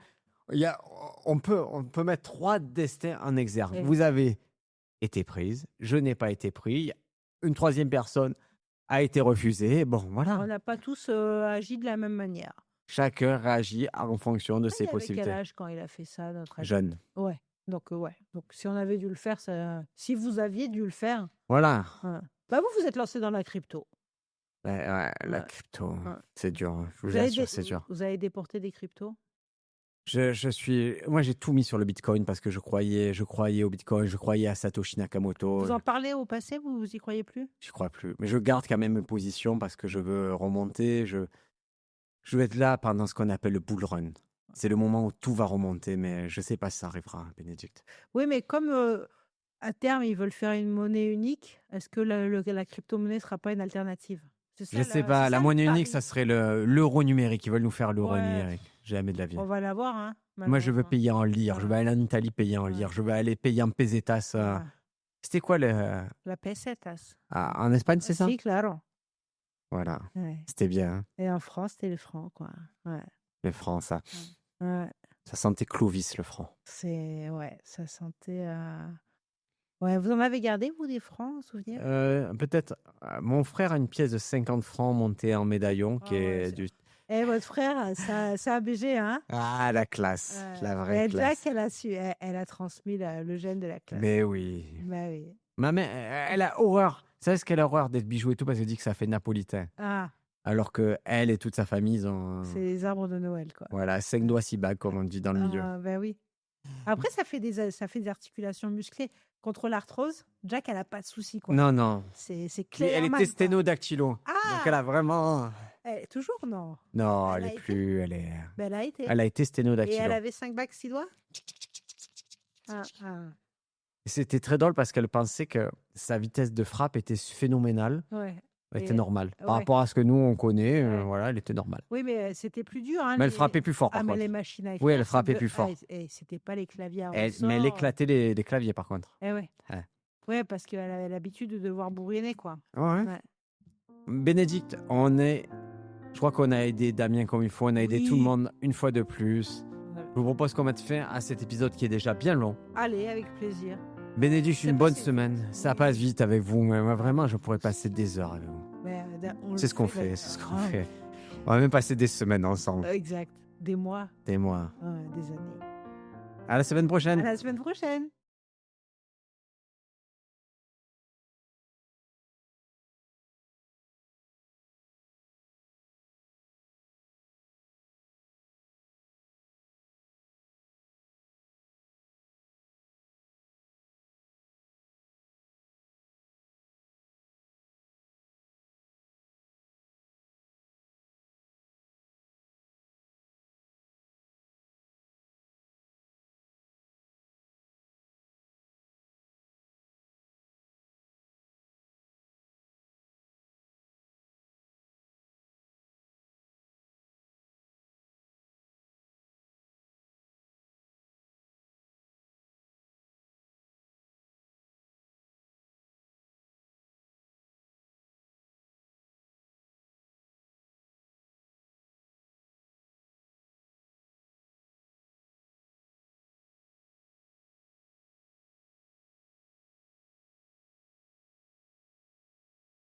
Speaker 1: il y a, on peut mettre 3 destins en exergue.
Speaker 2: Oui.
Speaker 1: Vous avez été prise, je n'ai pas été pris, une 3e personne a été refusée. Bon,
Speaker 2: On
Speaker 1: voilà.
Speaker 2: n'a pas tous agi de la même manière.
Speaker 1: Chacun réagit en fonction de
Speaker 2: Il
Speaker 1: ses
Speaker 2: avait quel
Speaker 1: possibilités.
Speaker 2: âge quand il a fait ça, notre ami?
Speaker 1: Jeune.
Speaker 2: Ouais. Donc, ouais. Donc, si on avait dû le faire, si vous aviez dû le faire,
Speaker 1: Voilà.
Speaker 2: bah vous êtes lancé dans la crypto.
Speaker 1: Ouais, la
Speaker 2: Ouais.
Speaker 1: crypto,
Speaker 2: Ouais.
Speaker 1: c'est dur. Je vous
Speaker 2: Vous avez,
Speaker 1: assure, c'est dur.
Speaker 2: vous avez déporté des cryptos?
Speaker 1: Moi, j'ai tout mis sur le Bitcoin parce que je croyais au Bitcoin, je croyais à Satoshi Nakamoto.
Speaker 2: Vous en parlez au passé, vous y croyez plus?
Speaker 1: J'y crois plus. Mais je garde quand même mes positions parce que je veux remonter. Je veux être là pendant ce qu'on appelle le bull run. C'est le moment où tout va remonter, mais je sais pas si ça arrivera, Bénédicte.
Speaker 2: Oui, mais comme à terme, ils veulent faire une monnaie unique, est-ce que la crypto-monnaie ne sera pas une alternative? C'est ça,
Speaker 1: Je sais
Speaker 2: c'est
Speaker 1: pas. La
Speaker 2: ça le
Speaker 1: monnaie unique,
Speaker 2: pari.
Speaker 1: ça serait l'euro numérique. Ils veulent nous faire l'euro
Speaker 2: Ouais,
Speaker 1: numérique. Jamais de la vie.
Speaker 2: on va l'avoir, hein,
Speaker 1: Moi, je veux
Speaker 2: malheureusement.
Speaker 1: payer en lire. Je
Speaker 2: Ouais.
Speaker 1: veux aller en Italie payer en
Speaker 2: Ouais.
Speaker 1: lire. Je veux aller payer en pesetas.
Speaker 2: Ouais.
Speaker 1: C'était quoi
Speaker 2: La pesetas.
Speaker 1: en Espagne, c'est ça?
Speaker 2: Si, claro.
Speaker 1: Voilà.
Speaker 2: Ouais.
Speaker 1: C'était bien. Hein.
Speaker 2: Et en France, c'était le franc, quoi. Ouais.
Speaker 1: Les francs, ça.
Speaker 2: Ouais.
Speaker 1: Ça sentait Clovis, le franc.
Speaker 2: Ouais, ça sentait. Ouais, vous en avez gardé, vous, des francs, en souvenir?
Speaker 1: Peut-être. Mon frère a une pièce de 50 francs montée en médaillon qui
Speaker 2: ouais,
Speaker 1: est du.
Speaker 2: Et votre frère, c'est un BG, hein?
Speaker 1: Ah, la classe. La vraie
Speaker 2: Mais
Speaker 1: classe.
Speaker 2: Jack, elle a transmis le gène de la classe.
Speaker 1: Mais oui.
Speaker 2: Bah oui.
Speaker 1: Ma mère, elle a horreur. Vous savez ce qu'elle a horreur d'être bijou et tout parce qu'elle dit que ça fait napolitain.
Speaker 2: Ah,
Speaker 1: Alors que elle et toute sa famille, ils ont.
Speaker 2: c'est les arbres de Noël, quoi.
Speaker 1: Voilà, 5 doigts 6 bagues, comme on dit dans le milieu.
Speaker 2: Bah oui. Après, ça fait des articulations musclées. Contre l'arthrose, Jack, elle a pas de souci, quoi.
Speaker 1: Non, non.
Speaker 2: C'est
Speaker 1: Puis
Speaker 2: clair.
Speaker 1: elle était sténodactylo. Donc elle a vraiment.
Speaker 2: Elle est toujours, non?
Speaker 1: Non,
Speaker 2: Elle
Speaker 1: elle
Speaker 2: a
Speaker 1: est
Speaker 2: été
Speaker 1: plus. Elle est.
Speaker 2: Ben, elle a été.
Speaker 1: Elle a été
Speaker 2: Et
Speaker 1: sténodactylo.
Speaker 2: elle avait 5 bagues, 6 doigts?
Speaker 1: C'était très drôle parce qu'elle pensait que sa vitesse de frappe était phénoménale.
Speaker 2: Ouais.
Speaker 1: Elle était
Speaker 2: Et-
Speaker 1: normale. Par
Speaker 2: ouais.
Speaker 1: rapport à ce que nous, on connaît,
Speaker 2: Ouais.
Speaker 1: voilà, elle était normale.
Speaker 2: Oui, mais c'était plus dur. Hein,
Speaker 1: Mais elle frappait plus fort, par
Speaker 2: mais
Speaker 1: contre.
Speaker 2: les machines à
Speaker 1: Oui, elle
Speaker 2: écrire,
Speaker 1: frappait plus fort.
Speaker 2: et c'était pas les claviers à
Speaker 1: Mais elle
Speaker 2: ressort.
Speaker 1: éclatait les claviers, par contre.
Speaker 2: Eh ouais.
Speaker 1: Ouais.
Speaker 2: Ouais, parce qu'elle avait l'habitude de devoir bourriner, quoi.
Speaker 1: Ouais.
Speaker 2: Ouais.
Speaker 1: Bénédicte, je crois qu'on a aidé Damien comme il faut. On a aidé tout le monde une fois de plus.
Speaker 2: Ouais.
Speaker 1: Je vous propose qu'on mette fin à cet épisode qui est déjà bien long.
Speaker 2: Allez, avec plaisir.
Speaker 1: Bénédicte,
Speaker 2: Ça
Speaker 1: une bonne
Speaker 2: passe-
Speaker 1: semaine. Ça
Speaker 2: Oui.
Speaker 1: passe vite avec vous. Mais moi, vraiment, je pourrais passer des heures avec vous.
Speaker 2: Mais, on
Speaker 1: C'est
Speaker 2: le
Speaker 1: ce qu'on
Speaker 2: fait,
Speaker 1: fait. C'est ce qu'on
Speaker 2: Ah,
Speaker 1: fait. On va même passer des semaines ensemble.
Speaker 2: Exact. Des mois,
Speaker 1: Des mois.
Speaker 2: des années.
Speaker 1: À la semaine prochaine.
Speaker 2: À la semaine prochaine.